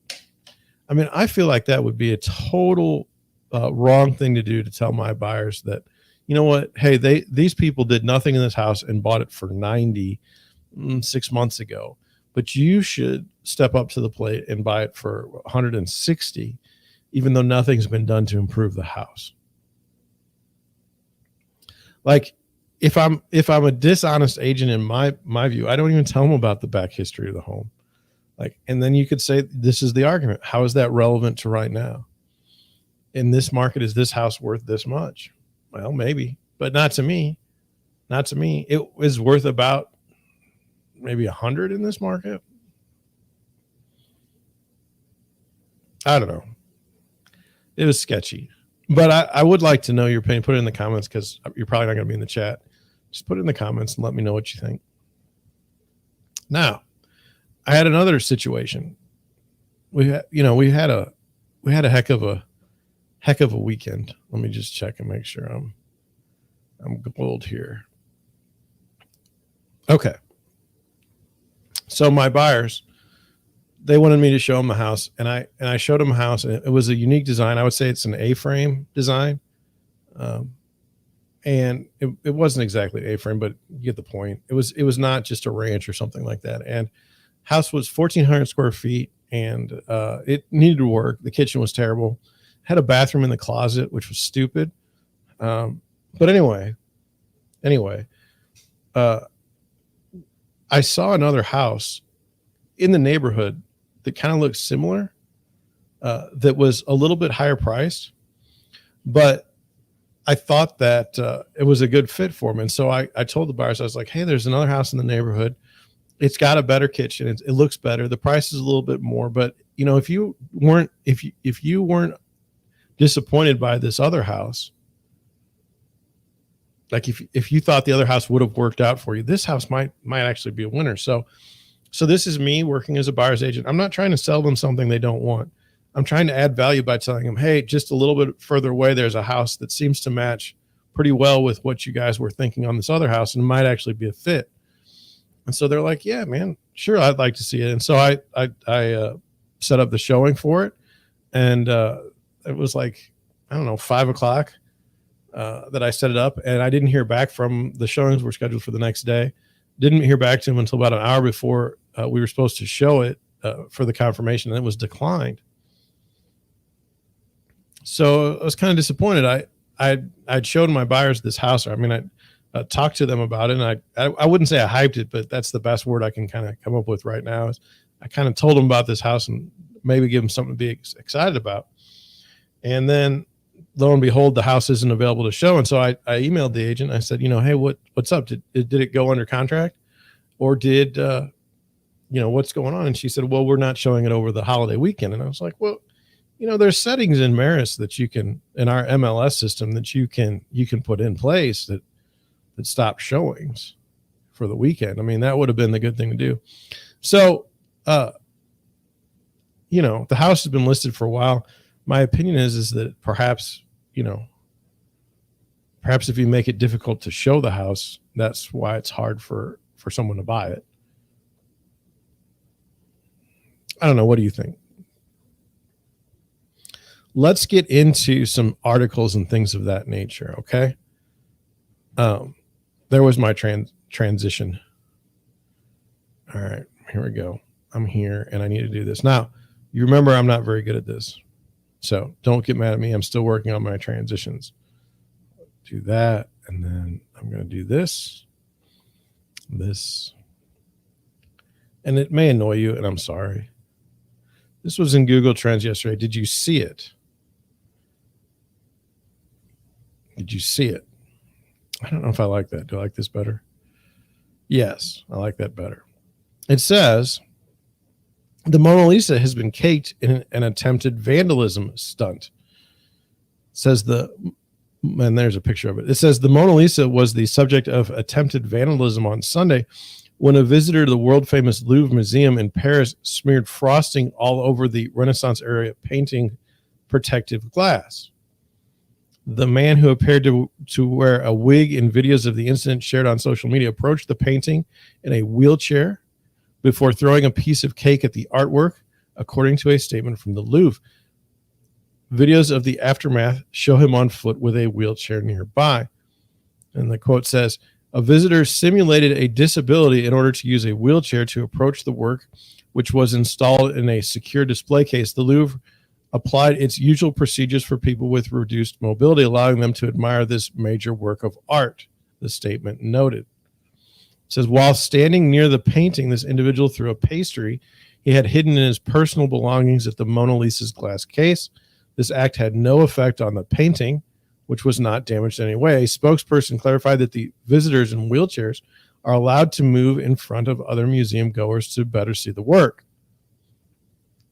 I mean, I feel like that would be a total wrong thing to do, to tell my buyers that, you know what, hey, these people did nothing in this house and bought it for 90 6 months ago, but you should step up to the plate and buy it for 160, even though nothing's been done to improve the house. Like, if I'm a dishonest agent, in my view, I don't even tell them about the back history of the home. Like, and then you could say, this is the argument. How is that relevant to right now? In this market, is this house worth this much? Well, maybe, but not to me. Not to me. It is worth about maybe 100 in this market. I don't know. It was sketchy. But I would like to know your opinion. Put it in the comments because you're probably not going to be in the chat. Just put it in the comments and let me know what you think. Now, I had another situation. We had a heck of a weekend. Let me just check and make sure I'm gold here. Okay. So my buyers, they wanted me to show them the house, and I showed them a house, and it was a unique design. I would say it's an A-frame design. And it wasn't exactly A-frame, but you get the point. It was not just a ranch or something like that. And house was 1,400 square feet, and it needed to work. The kitchen was terrible. Had a bathroom in the closet, which was stupid. But anyway, I saw another house in the neighborhood that kind of looked similar, that was a little bit higher priced, but I thought that it was a good fit for me. And so I told the buyers, I was like, hey, there's another house in the neighborhood. It's got a better kitchen. It looks better. The price is a little bit more, but if you weren't disappointed by this other house, like if you thought the other house would have worked out for you, this house might actually be a winner. So this is me working as a buyer's agent. I'm not trying to sell them something they don't want. I'm trying to add value by telling them, hey, just a little bit further away, there's a house that seems to match pretty well with what you guys were thinking on this other house, and it might actually be a fit. And so they're like, yeah, man, sure, I'd like to see it. And so I set up the showing for it, and it was like, I don't know, 5:00 that I set it up, and I didn't hear back from the showings were scheduled for the next day. Didn't hear back to him until about an hour before we were supposed to show it for the confirmation, and it was declined. So I was kind of disappointed. I'd showed my buyers this house. I mean, I talked to them about it, and I wouldn't say I hyped it, but that's the best word I can kind of come up with right now. Is I kind of told them about this house and maybe give them something to be excited about. And then lo and behold, the house isn't available to show. And so I emailed the agent. I said, hey, what's up? Did it go under contract, or did what's going on? And she said, well, we're not showing it over the holiday weekend. And I was like, well, there's settings in Maris that you can, in our MLS system, that you can put in place that stop showings for the weekend. I mean, that would have been the good thing to do. So, the house has been listed for a while. My opinion is that perhaps if you make it difficult to show the house, that's why it's hard for someone to buy it. I don't know. What do you think? Let's get into some articles and things of that nature. Okay. There was my transition. All right, here we go. I'm here and I need to do this. Now, you remember I'm not very good at this, so don't get mad at me. I'm still working on my transitions. Do that. And then I'm going to do this, and it may annoy you, and I'm sorry. This was in Google Trends yesterday. Did you see it? Did you see it? I don't know if I like that. Do I like this better? Yes, I like that better. It says, the Mona Lisa has been caked in an attempted vandalism stunt. It says and there's a picture of it. It says the Mona Lisa was the subject of attempted vandalism on Sunday when a visitor to the world-famous Louvre Museum in Paris smeared frosting all over the Renaissance area painting protective glass. The man, who appeared to wear a wig in videos of the incident shared on social media, approached the painting in a wheelchair before throwing a piece of cake at the artwork, according to a statement from the Louvre. Videos of the aftermath show him on foot with a wheelchair nearby. And the quote says, a visitor simulated a disability in order to use a wheelchair to approach the work, which was installed in a secure display case. The Louvre applied its usual procedures for people with reduced mobility, allowing them to admire this major work of art, the statement noted. It says, while standing near the painting, this individual threw a pastry he had hidden in his personal belongings at the Mona Lisa's glass case. This act had no effect on the painting, which was not damaged in any way. A spokesperson clarified that the visitors in wheelchairs are allowed to move in front of other museum goers to better see the work.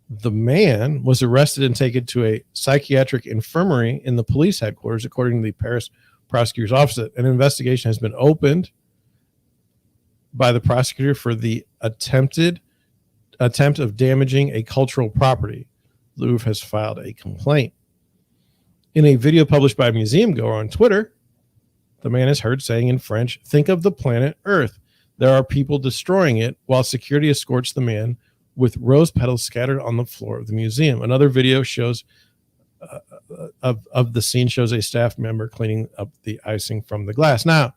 The man was arrested and taken to a psychiatric infirmary in the police headquarters, according to the Paris prosecutor's office. An investigation has been opened by the prosecutor for the attempt of damaging a cultural property. Louvre has filed a complaint. In a video published by a museum goer on Twitter, the man is heard saying in French, "Think of the planet Earth. There are people destroying it," while security escorts the man with rose petals scattered on the floor of the museum. Another video shows of the scene shows a staff member cleaning up the icing from the glass. Now,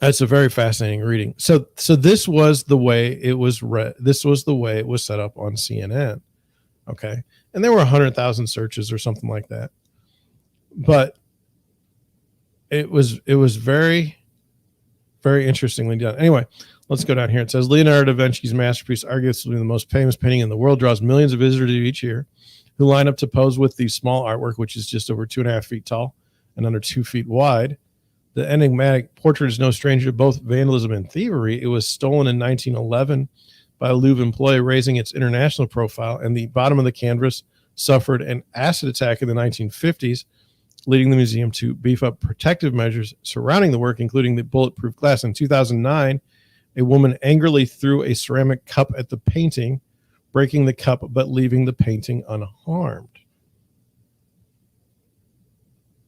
that's a very fascinating reading. So this was the way it was read. This was the way it was set up on CNN. Okay. And there were 100,000 searches or something like that. But it was very, very interestingly done. Anyway, let's go down here. It says Leonardo da Vinci's masterpiece, arguably the most famous painting in the world, draws millions of visitors each year who line up to pose with the small artwork, which is just over 2.5 feet tall and under 2 feet wide. The enigmatic portrait is no stranger to both vandalism and thievery. It was stolen in 1911 by a Louvre employee, raising its international profile, and the bottom of the canvas suffered an acid attack in the 1950s, leading the museum to beef up protective measures surrounding the work, including the bulletproof glass. In 2009, a woman angrily threw a ceramic cup at the painting, breaking the cup but leaving the painting unharmed.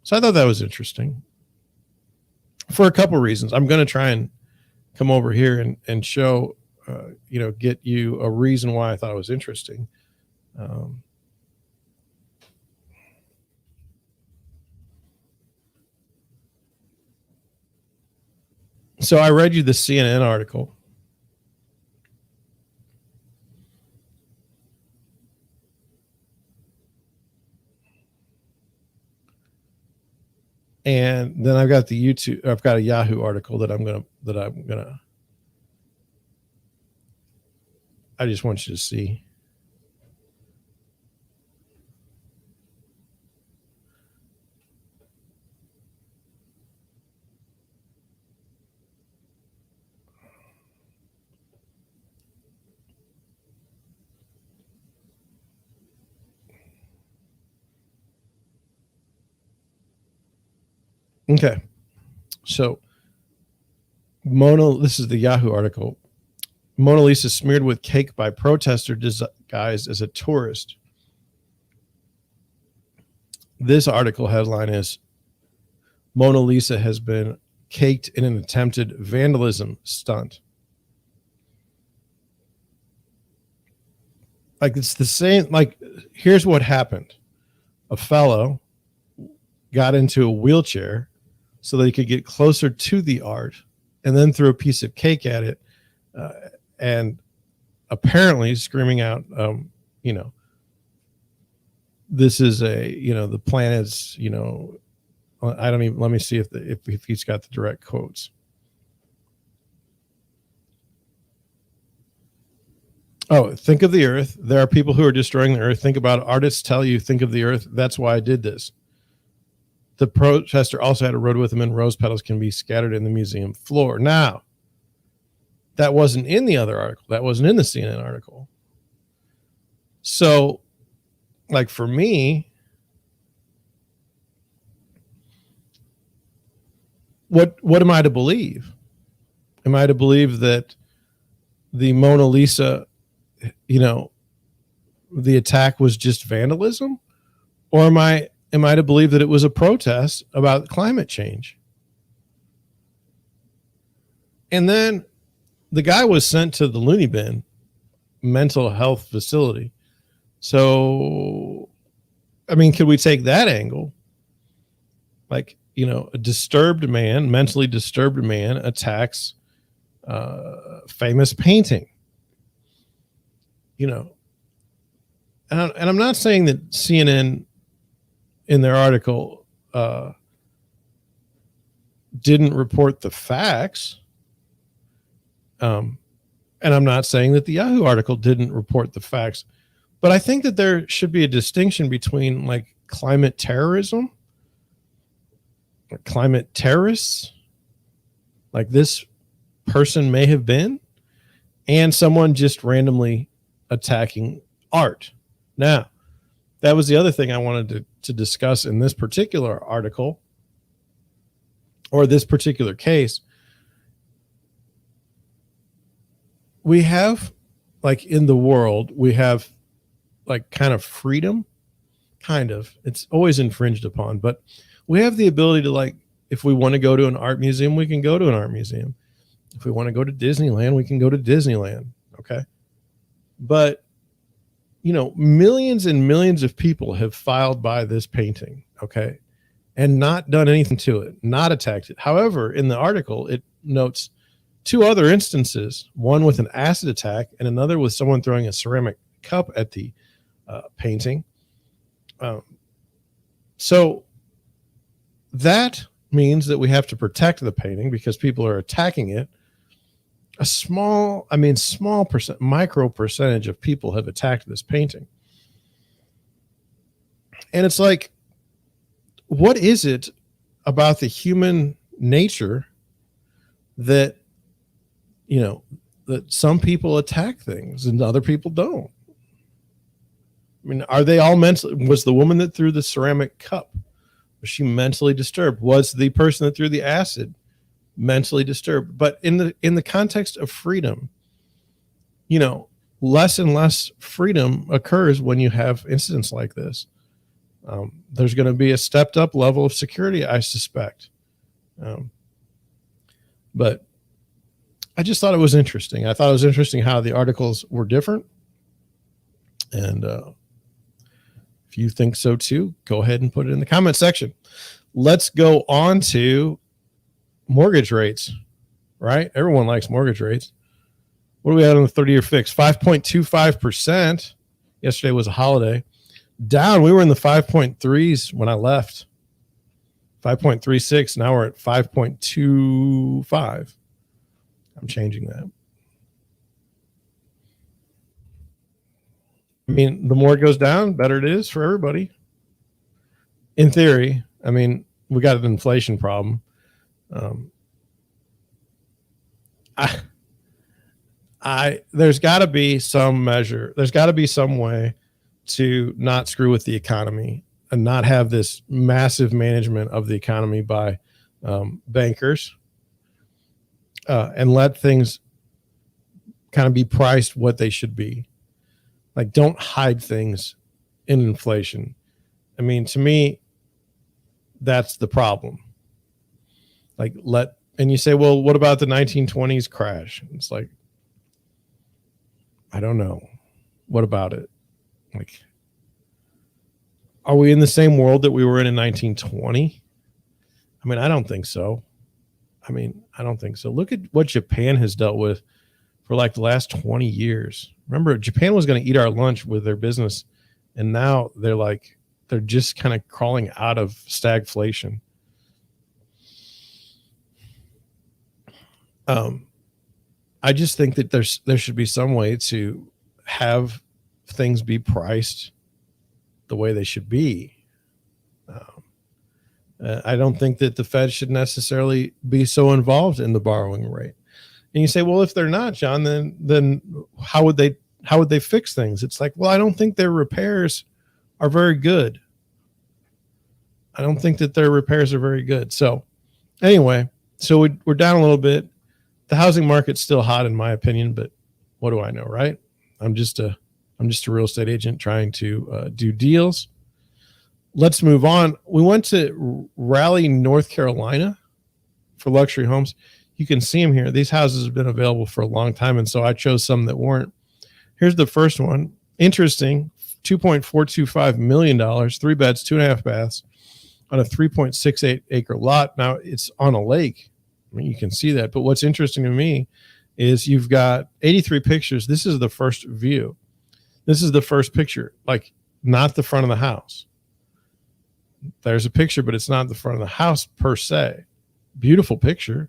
So I thought that was interesting for a couple of reasons. I'm going to try and come over here and show, get you a reason why I thought it was interesting. So I read you the CNN article. And then I've got I've got a Yahoo article that I just want you to see. Okay. So this is the Yahoo article. Mona Lisa smeared with cake by protester disguised as a tourist. This article headline is Mona Lisa has been caked in an attempted vandalism stunt. Like, it's the same. Like, here's what happened. A fellow got into a wheelchair so that he could get closer to the art, and then threw a piece of cake at it, and apparently screaming out, this is the planet's, I don't even, let me see if he's got the direct quotes. Oh, think of the earth. There are people who are destroying the earth. Think about it. Artists tell you, think of the earth. That's why I did this. The protester also had a road with him, and rose petals can be scattered in the museum floor. Now, that wasn't in the other article. That wasn't in the CNN article. So, like, for me, what am I to believe? Am I to believe that the Mona Lisa, the attack was just vandalism? Or am I to believe that it was a protest about climate change? And then the guy was sent to the loony bin mental health facility. So, I mean, could we take that angle? Like, a disturbed man, mentally disturbed man attacks famous painting, and I'm not saying that CNN in their article didn't report the facts. And I'm not saying that the Yahoo article didn't report the facts, but I think that there should be a distinction between, like, climate terrorism, or climate terrorists, like this person may have been, and someone just randomly attacking art. Now, that was the other thing I wanted to discuss in this particular article, or this particular case. We have, like, in the world, we have like kind of freedom, kind of. It's always infringed upon, but we have the ability to, like, if we want to go to an art museum, we can go to an art museum. If we want to go to Disneyland, we can go to Disneyland. Okay. But, you know, millions and millions of people have filed by this painting. Okay. And not done anything to it, not attacked it. However, in the article, it notes two other instances, one with an acid attack and another with someone throwing a ceramic cup at the painting. So that means that we have to protect the painting because people are attacking it. A small percent, micro percentage of people have attacked this painting. And it's like, what is it about the human nature that, you know, that some people attack things and other people don't? I mean, are they all mentally? Was the woman that threw the ceramic cup, was she mentally disturbed? Was the person that threw the acid mentally disturbed? But in the context of freedom, you know, less and less freedom occurs when you have incidents like this. There's going to be a stepped up level of security, I suspect. But I just thought it was interesting. I thought it was interesting how the articles were different. And if you think so too, go ahead and put it in the comment section. Let's go on to mortgage rates, right? Everyone likes mortgage rates. What do we have on the 30-year fix? 5.25%. Yesterday was a holiday. Down, we were in the 5.3s when I left. 5.36. Now we're at 5.25. I'm changing that. I mean, the more it goes down, better it is for everybody. In theory, I mean, we got an inflation problem. There's got to be some measure. There's got to be some way to not screw with the economy and not have this massive management of the economy by bankers, and let things kind of be priced what they should be. Like, don't hide things in inflation. I mean, to me, that's the problem. Like, and you say, well, what about the 1920s crash? It's like, I don't know. What about it? Like, are we in the same world that we were in 1920? I mean, I don't think so. Look at what Japan has dealt with for like the last 20 years. Remember, Japan was going to eat our lunch with their business, and now they're just kind of crawling out of stagflation. I just think that there should be some way to have things be priced the way they should be. I don't think that the Fed should necessarily be so involved in the borrowing rate. And you say, well, if they're not, John, then how would they fix things? It's like, well, I don't think their repairs are very good. I don't think that their repairs are very good. So anyway, so we're down a little bit. The housing market's still hot in my opinion, but what do I know, right? I'm just a real estate agent trying to do deals. Let's move on. We went to Raleigh, North Carolina for luxury homes. You can see them here. These houses have been available for a long time, and so I chose some that weren't. Here's the first one. Interesting. $2.425 million, 3 beds, 2.5 baths on a 3.68 acre lot. Now, it's on a lake. I mean, you can see that. But what's interesting to me is you've got 83 pictures. This is the first view. This is the first picture, like not the front of the house. There's a picture, but it's not the front of the house per se. Beautiful picture.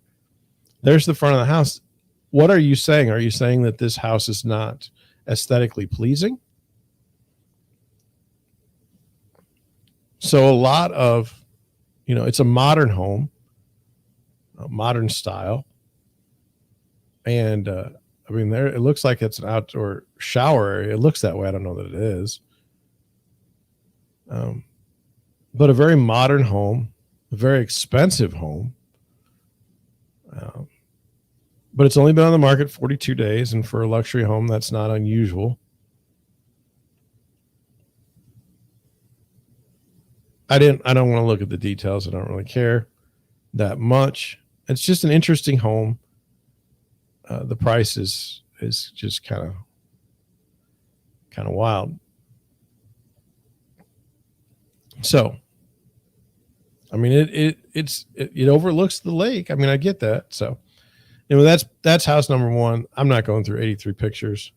There's the front of the house. What are you saying? Are you saying that this house is not aesthetically pleasing? So a lot of, it's a modern home, a modern style. And I mean, there it looks like it's an outdoor shower area. It looks that way. I don't know that it is. But a very modern home, a very expensive home. But it's only been on the market 42 days, and for a luxury home, that's not unusual. I don't want to look at the details. I don't really care that much. It's just an interesting home. The price is just kind of wild. So, I mean, it overlooks the lake. I mean, I get that. So, that's house number one. I'm not going through 83 pictures.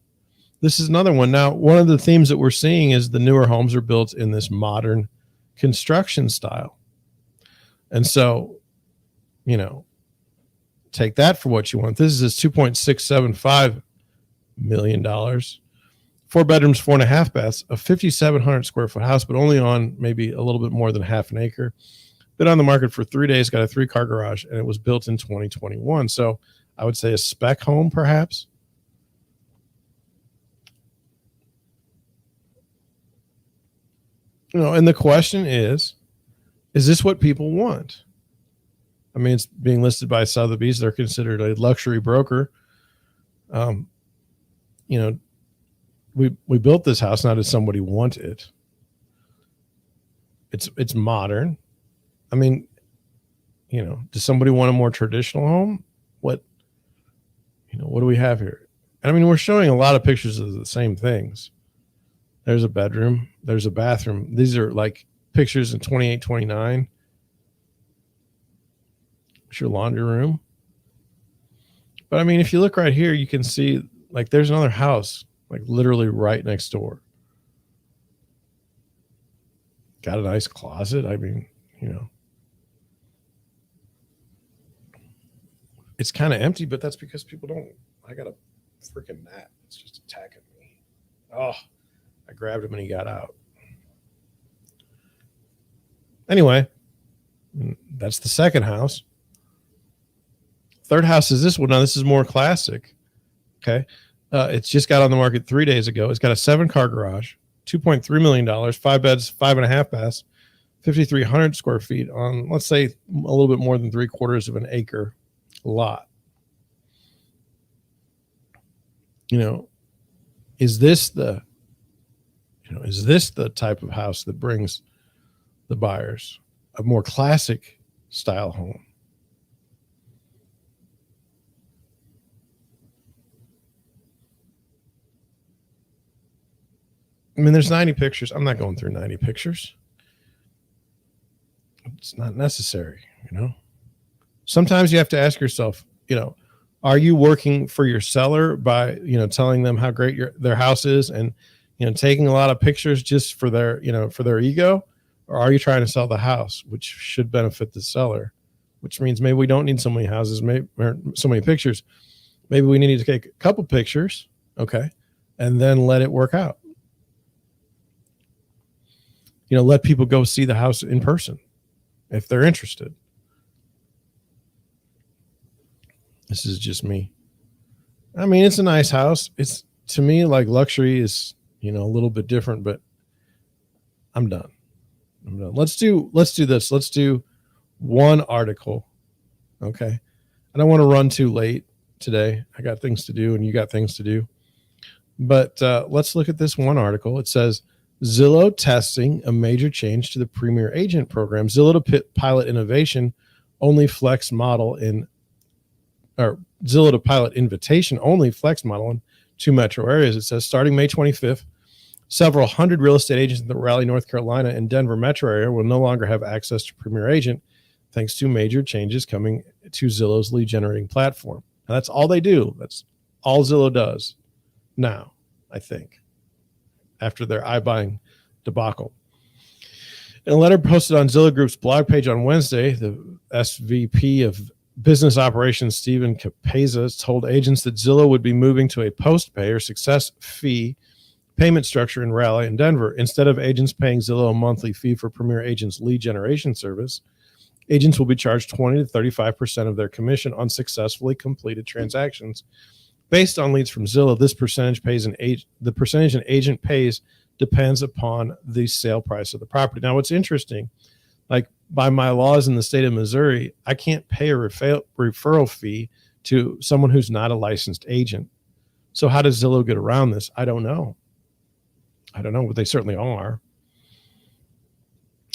This is another one. Now, one of the themes that we're seeing is the newer homes are built in this modern construction style. And so, take that for what you want. This is $2.675 million. 4 bedrooms, 4.5 baths, a 5,700 square foot house, but only on maybe a little bit more than half an acre. Been on the market for 3 days, got a 3-car garage, and it was built in 2021. So I would say a spec home, perhaps. And the question is this what people want? I mean, it's being listed by Sotheby's. They're considered a luxury broker. We built this house not as somebody want it. It's modern. I mean, does somebody want a more traditional home? What do we have here? I mean, we're showing a lot of pictures of the same things. There's a bedroom. There's a bathroom. These are like pictures in 28, 29. It's your laundry room. But I mean, if you look right here, you can see like there's another house, like literally right next door. Got a nice closet. I mean, it's kind of empty, but that's because people don't. I got a freaking gnat. It's just attacking me. Oh, I grabbed him and he got out. Anyway, that's the second house. Third house is this one. Now, this is more classic. Okay. It's just got on the market 3 days ago. It's got a 7-car garage, $2.3 million, 5 beds, 5.5 baths, 5,300 square feet on, let's say, a little bit more than 3/4 of an acre lot. Is this the type of house that brings the buyers a more classic style home? I mean, there's 90 pictures. I'm not going through 90 pictures. It's not necessary, Sometimes you have to ask yourself, are you working for your seller by, telling them how great their house is and, taking a lot of pictures just for their, for their ego? Or are you trying to sell the house, which should benefit the seller, which means maybe we don't need so many houses, or so many pictures. Maybe we need to take a couple pictures, okay, and then let it work out. Let people go see the house in person if they're interested. This is just me. I mean, it's a nice house. It's, to me, like luxury is, a little bit different, but I'm done. Let's do this. Let's do one article. Okay. I don't want to run too late today. I got things to do and you got things to do. But let's look at this one article. It says, Zillow testing a major change to the Premier Agent program. Zillow to pilot innovation only flex model Zillow to pilot invitation only flex model in 2 metro areas. It says starting May 25th, several hundred real estate agents in the Raleigh, North Carolina and Denver metro area will no longer have access to Premier Agent thanks to major changes coming to Zillow's lead generating platform. And that's all they do. That's all Zillow does now, I think, after their iBuying debacle. In a letter posted on Zillow Group's blog page on Wednesday, the SVP of Business Operations, Stephen Capeza, told agents that Zillow would be moving to a post-pay or success fee payment structure in Raleigh and Denver. Instead of agents paying Zillow a monthly fee for Premier Agent's lead generation service, agents will be charged 20 to 35% of their commission on successfully completed transactions Based on leads from Zillow, this percentage the percentage an agent pays depends upon the sale price of the property. Now, what's interesting, like by my laws in the state of Missouri, I can't pay a referral fee to someone who's not a licensed agent. So how does Zillow get around this? I don't know, but they certainly are.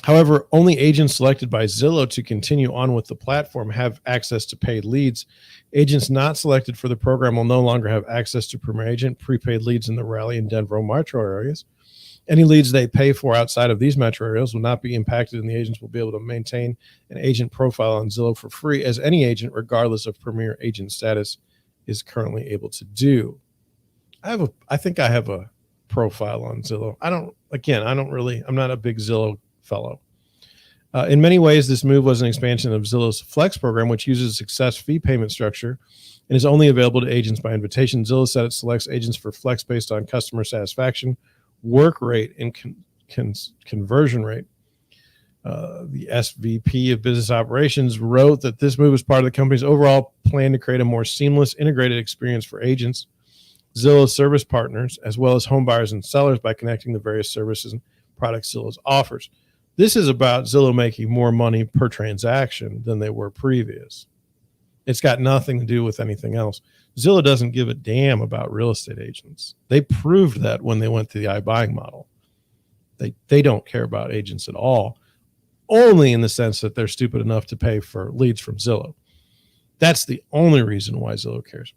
However, only agents selected by Zillow to continue on with the platform have access to paid leads. Agents not selected for the program will no longer have access to Premier Agent prepaid leads in the Raleigh and Denver metro areas. Any leads they pay for outside of these metro areas will not be impacted, and the agents will be able to maintain an agent profile on Zillow for free, as any agent, regardless of Premier Agent status, is currently able to do. I think I have a profile on Zillow. I'm not a big Zillow fellow. In many ways, this move was an expansion of Zillow's Flex program, which uses a success fee payment structure and is only available to agents by invitation. Zillow said it selects agents for Flex based on customer satisfaction, work rate, and conversion rate. The SVP of Business Operations wrote that this move is part of the company's overall plan to create a more seamless, integrated experience for agents, Zillow service partners, as well as home buyers and sellers by connecting the various services and products Zillow offers. This is about Zillow making more money per transaction than they were previous. It's got nothing to do with anything else. Zillow doesn't give a damn about real estate agents. They proved that when they went to the iBuying model. They don't care about agents at all, only in the sense that they're stupid enough to pay for leads from Zillow. That's the only reason why Zillow cares.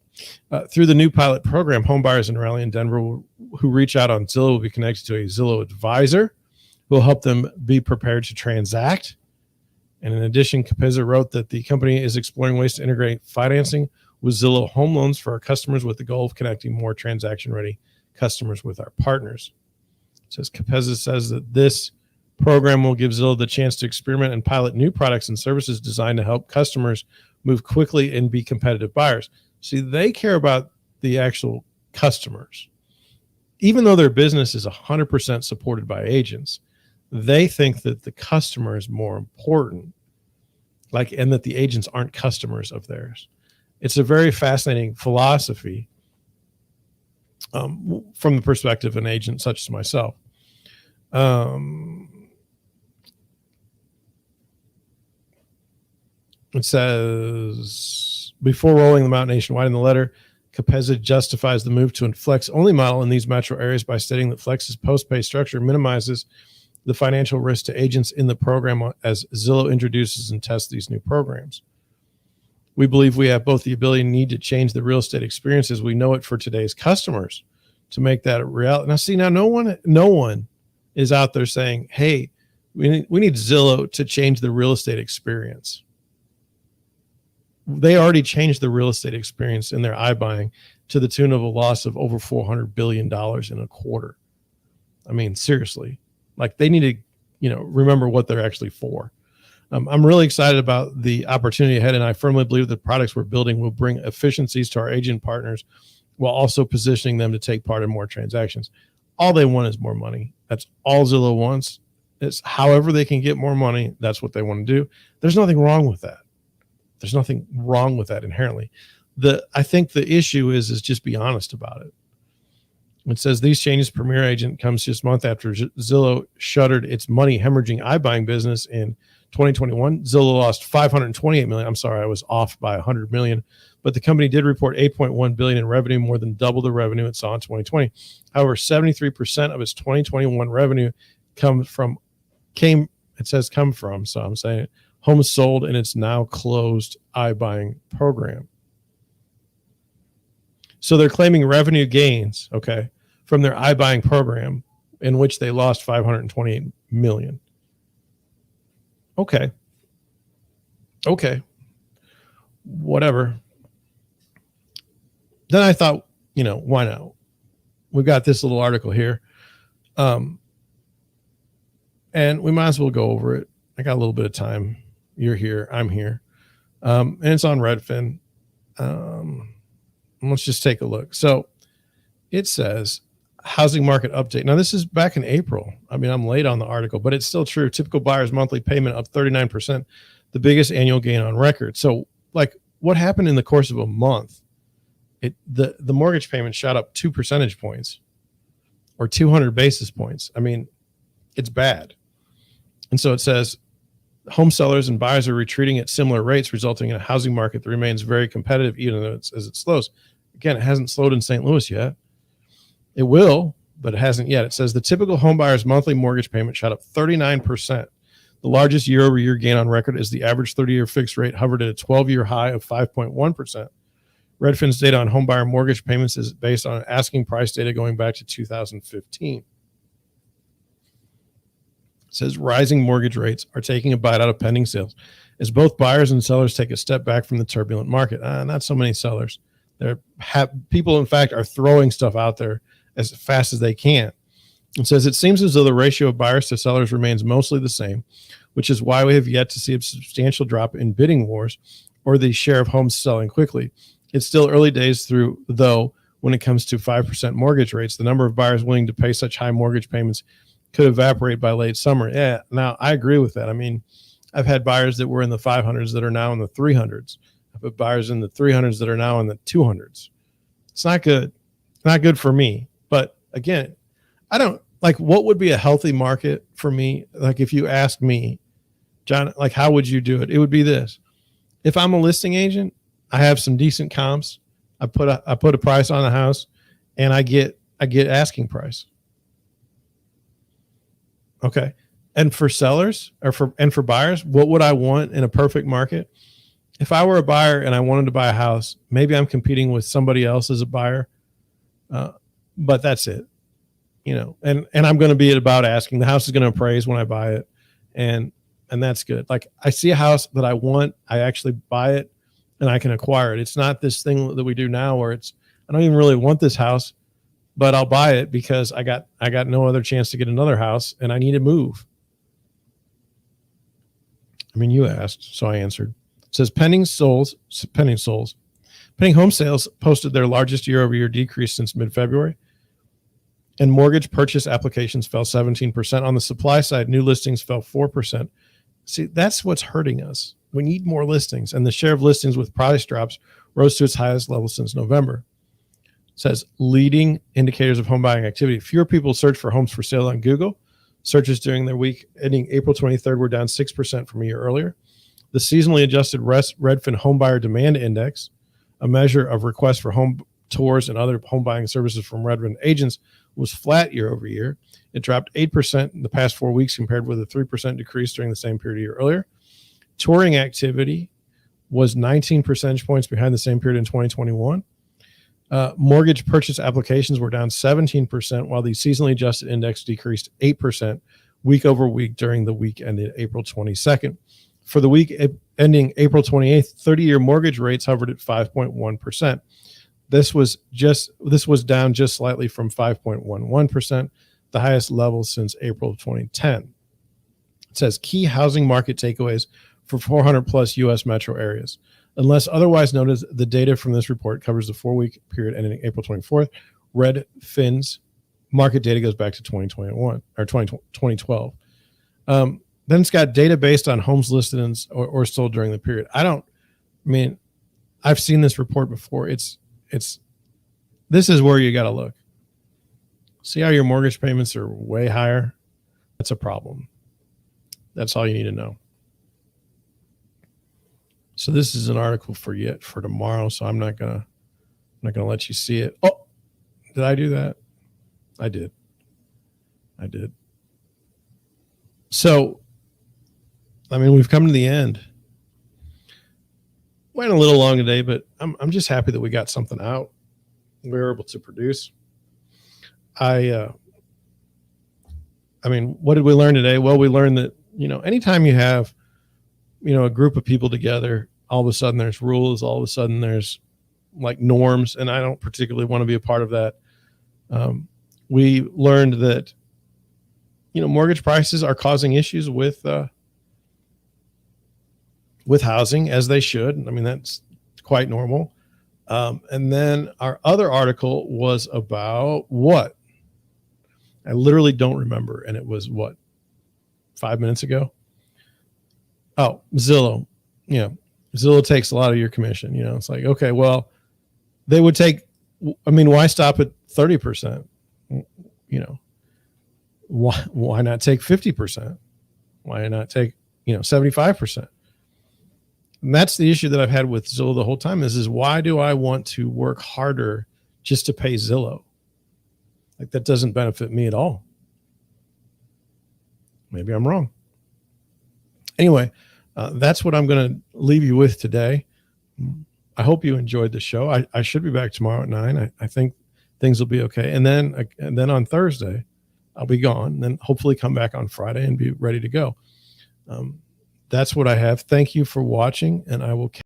Through the new pilot program, home buyers in Raleigh and Denver who reach out on Zillow will be connected to a Zillow advisor who will help them be prepared to transact. And in addition, Capizza wrote that the company is exploring ways to integrate financing with Zillow home loans for our customers with the goal of connecting more transaction-ready customers with our partners. It says Capizza says that this program will give Zillow the chance to experiment and pilot new products and services designed to help customers move quickly and be competitive buyers. See, they care about the actual customers. Even though their business is 100% supported by agents, they think that the customer is more important, and that the agents aren't customers of theirs. It's a very fascinating philosophy from the perspective of an agent such as myself. It says, before rolling them out nationwide in the letter, Capizza justifies the move to a Flex-only model in these metro areas by stating that Flex's post-pay structure minimizes the financial risk to agents in the program as Zillow introduces and tests these new programs. We believe we have both the ability and need to change the real estate experience as we know it for today's customers to make that a reality. Now, no one is out there saying, hey, we need Zillow to change the real estate experience. They already changed the real estate experience in their iBuying to the tune of a loss of over $400 billion in a quarter. I mean, seriously, they need to, remember what they're actually for. I'm really excited about the opportunity ahead, and I firmly believe the products we're building will bring efficiencies to our agent partners while also positioning them to take part in more transactions. All they want is more money. That's all Zillow wants. It's however they can get more money. That's what they want to do. There's nothing wrong with that. There's nothing wrong with that inherently. I think the issue is just be honest about it. It says these changes, Premier Agent comes just a month after Zillow shuttered its money hemorrhaging iBuying business in 2021. Zillow lost $528 million. I'm sorry, I was off by $100 million, but the company did report $8.1 billion in revenue, more than double the revenue it saw in 2020. However, 73% of its 2021 revenue come from, so I'm saying it, homes sold in its now closed iBuying program. So they're claiming revenue gains, from their iBuying program in which they lost $528 million. Okay. Whatever. Then I thought, why not? We've got this little article here. And we might as well go over it. I got a little bit of time. You're here. I'm here. And it's on Redfin. Let's just take a look. So it says housing market update. Now, this is back in April. I mean, I'm late on the article, but it's still true. Typical buyer's monthly payment up 39%, the biggest annual gain on record. So, what happened in the course of a month The mortgage payment shot up 2 percentage points or 200 basis points. I mean, it's bad. And so it says home sellers and buyers are retreating at similar rates, resulting in a housing market that remains very competitive, even as it slows. Again, it hasn't slowed in St. Louis yet. It will, but it hasn't yet. It says the typical home buyer's monthly mortgage payment shot up 39%. The largest year-over-year gain on record is the average 30-year fixed rate hovered at a 12-year high of 5.1%. Redfin's data on home buyer mortgage payments is based on asking price data going back to 2015. It says rising mortgage rates are taking a bite out of pending sales as both buyers and sellers take a step back from the turbulent market. Not so many sellers. People, in fact, are throwing stuff out there as fast as they can. It says it seems as though the ratio of buyers to sellers remains mostly the same, which is why we have yet to see a substantial drop in bidding wars or the share of homes selling quickly. It's still early days though, when it comes to 5% mortgage rates, the number of buyers willing to pay such high mortgage payments could evaporate by late summer. Yeah, now I agree with that. I mean, I've had buyers that were in the 500s that are now in the 300s. I've had buyers in the 300s that are now in the 200s. It's not good. Not good for me. But again, I don't like what would be a healthy market for me. Like if you ask me, John, like how would you do it? It would be this. If I'm a listing agent, I have some decent comps. I put a price on the house and I get asking price. Okay. And for sellers for buyers, what would I want in a perfect market? If I were a buyer and I wanted to buy a house, maybe I'm competing with somebody else as a buyer. But that's it, and I'm going to be about asking. The house is going to appraise when I buy it. And that's good. Like I see a house that I want, I actually buy it and I can acquire it. It's not this thing that we do now where I don't even really want this house, but I'll buy it because I got no other chance to get another house and I need to move. I mean, you asked, so I answered. It says pending home sales posted their largest year-over-year decrease since mid-February, and mortgage purchase applications fell 17%. On the supply side, new listings fell 4%. See, that's what's hurting us. We need more listings, and the share of listings with price drops rose to its highest level since November. It says leading indicators of home buying activity. Fewer people search for homes for sale on Google. Searches during their week ending April 23rd were down 6% from a year earlier. The seasonally adjusted Redfin Home Buyer Demand Index, a measure of requests for home tours and other home buying services from Redfin agents, was flat year over year. It dropped 8% in the past 4 weeks compared with a 3% decrease during the same period a year earlier. Touring activity was 19 percentage points behind the same period in 2021. Mortgage purchase applications were down 17%, while the seasonally adjusted index decreased 8% week over week during the week ended April 22nd. For the week ending April 28th, 30-year mortgage rates hovered at 5.1%. This was down just slightly from 5.11%, the highest level since April of 2010. It says key housing market takeaways for 400 plus U.S. metro areas. Unless otherwise noted, the data from this report covers the 4-week period ending April 24th. Redfin's market data goes back to 2021 or 2012. Then it's got data based on homes listed or sold during the period. I've seen this report before. This is where you got to look. See how your mortgage payments are way higher? That's a problem. That's all you need to know. So this is an article for tomorrow. So I'm not gonna let you see it. Oh, did I do that? I did. So, we've come to the end. Went a little long today, but I'm just happy that we got something out. We were able to produce. What did we learn today? Well, we learned that, anytime you have, a group of people together, all of a sudden there's rules, all of a sudden there's like norms, and I don't particularly want to be a part of that. We learned that, mortgage prices are causing issues with housing, as they should. That's quite normal. And then our other article was about what? I literally don't remember. And it was 5 minutes ago? Oh, Zillow. Zillow takes a lot of your commission. It's like, okay, well, they would take, I mean, why stop at 30%? You know, why not take 50%? Why not take, 75%? And that's the issue that I've had with Zillow the whole time is why do I want to work harder just to pay Zillow? Like, that doesn't benefit me at all. Maybe I'm wrong. Anyway, that's what I'm going to leave you with today. I hope you enjoyed the show. I should be back tomorrow at 9. I think things will be okay. And then on Thursday, I'll be gone. And then hopefully come back on Friday and be ready to go. That's what I have. Thank you for watching, and I will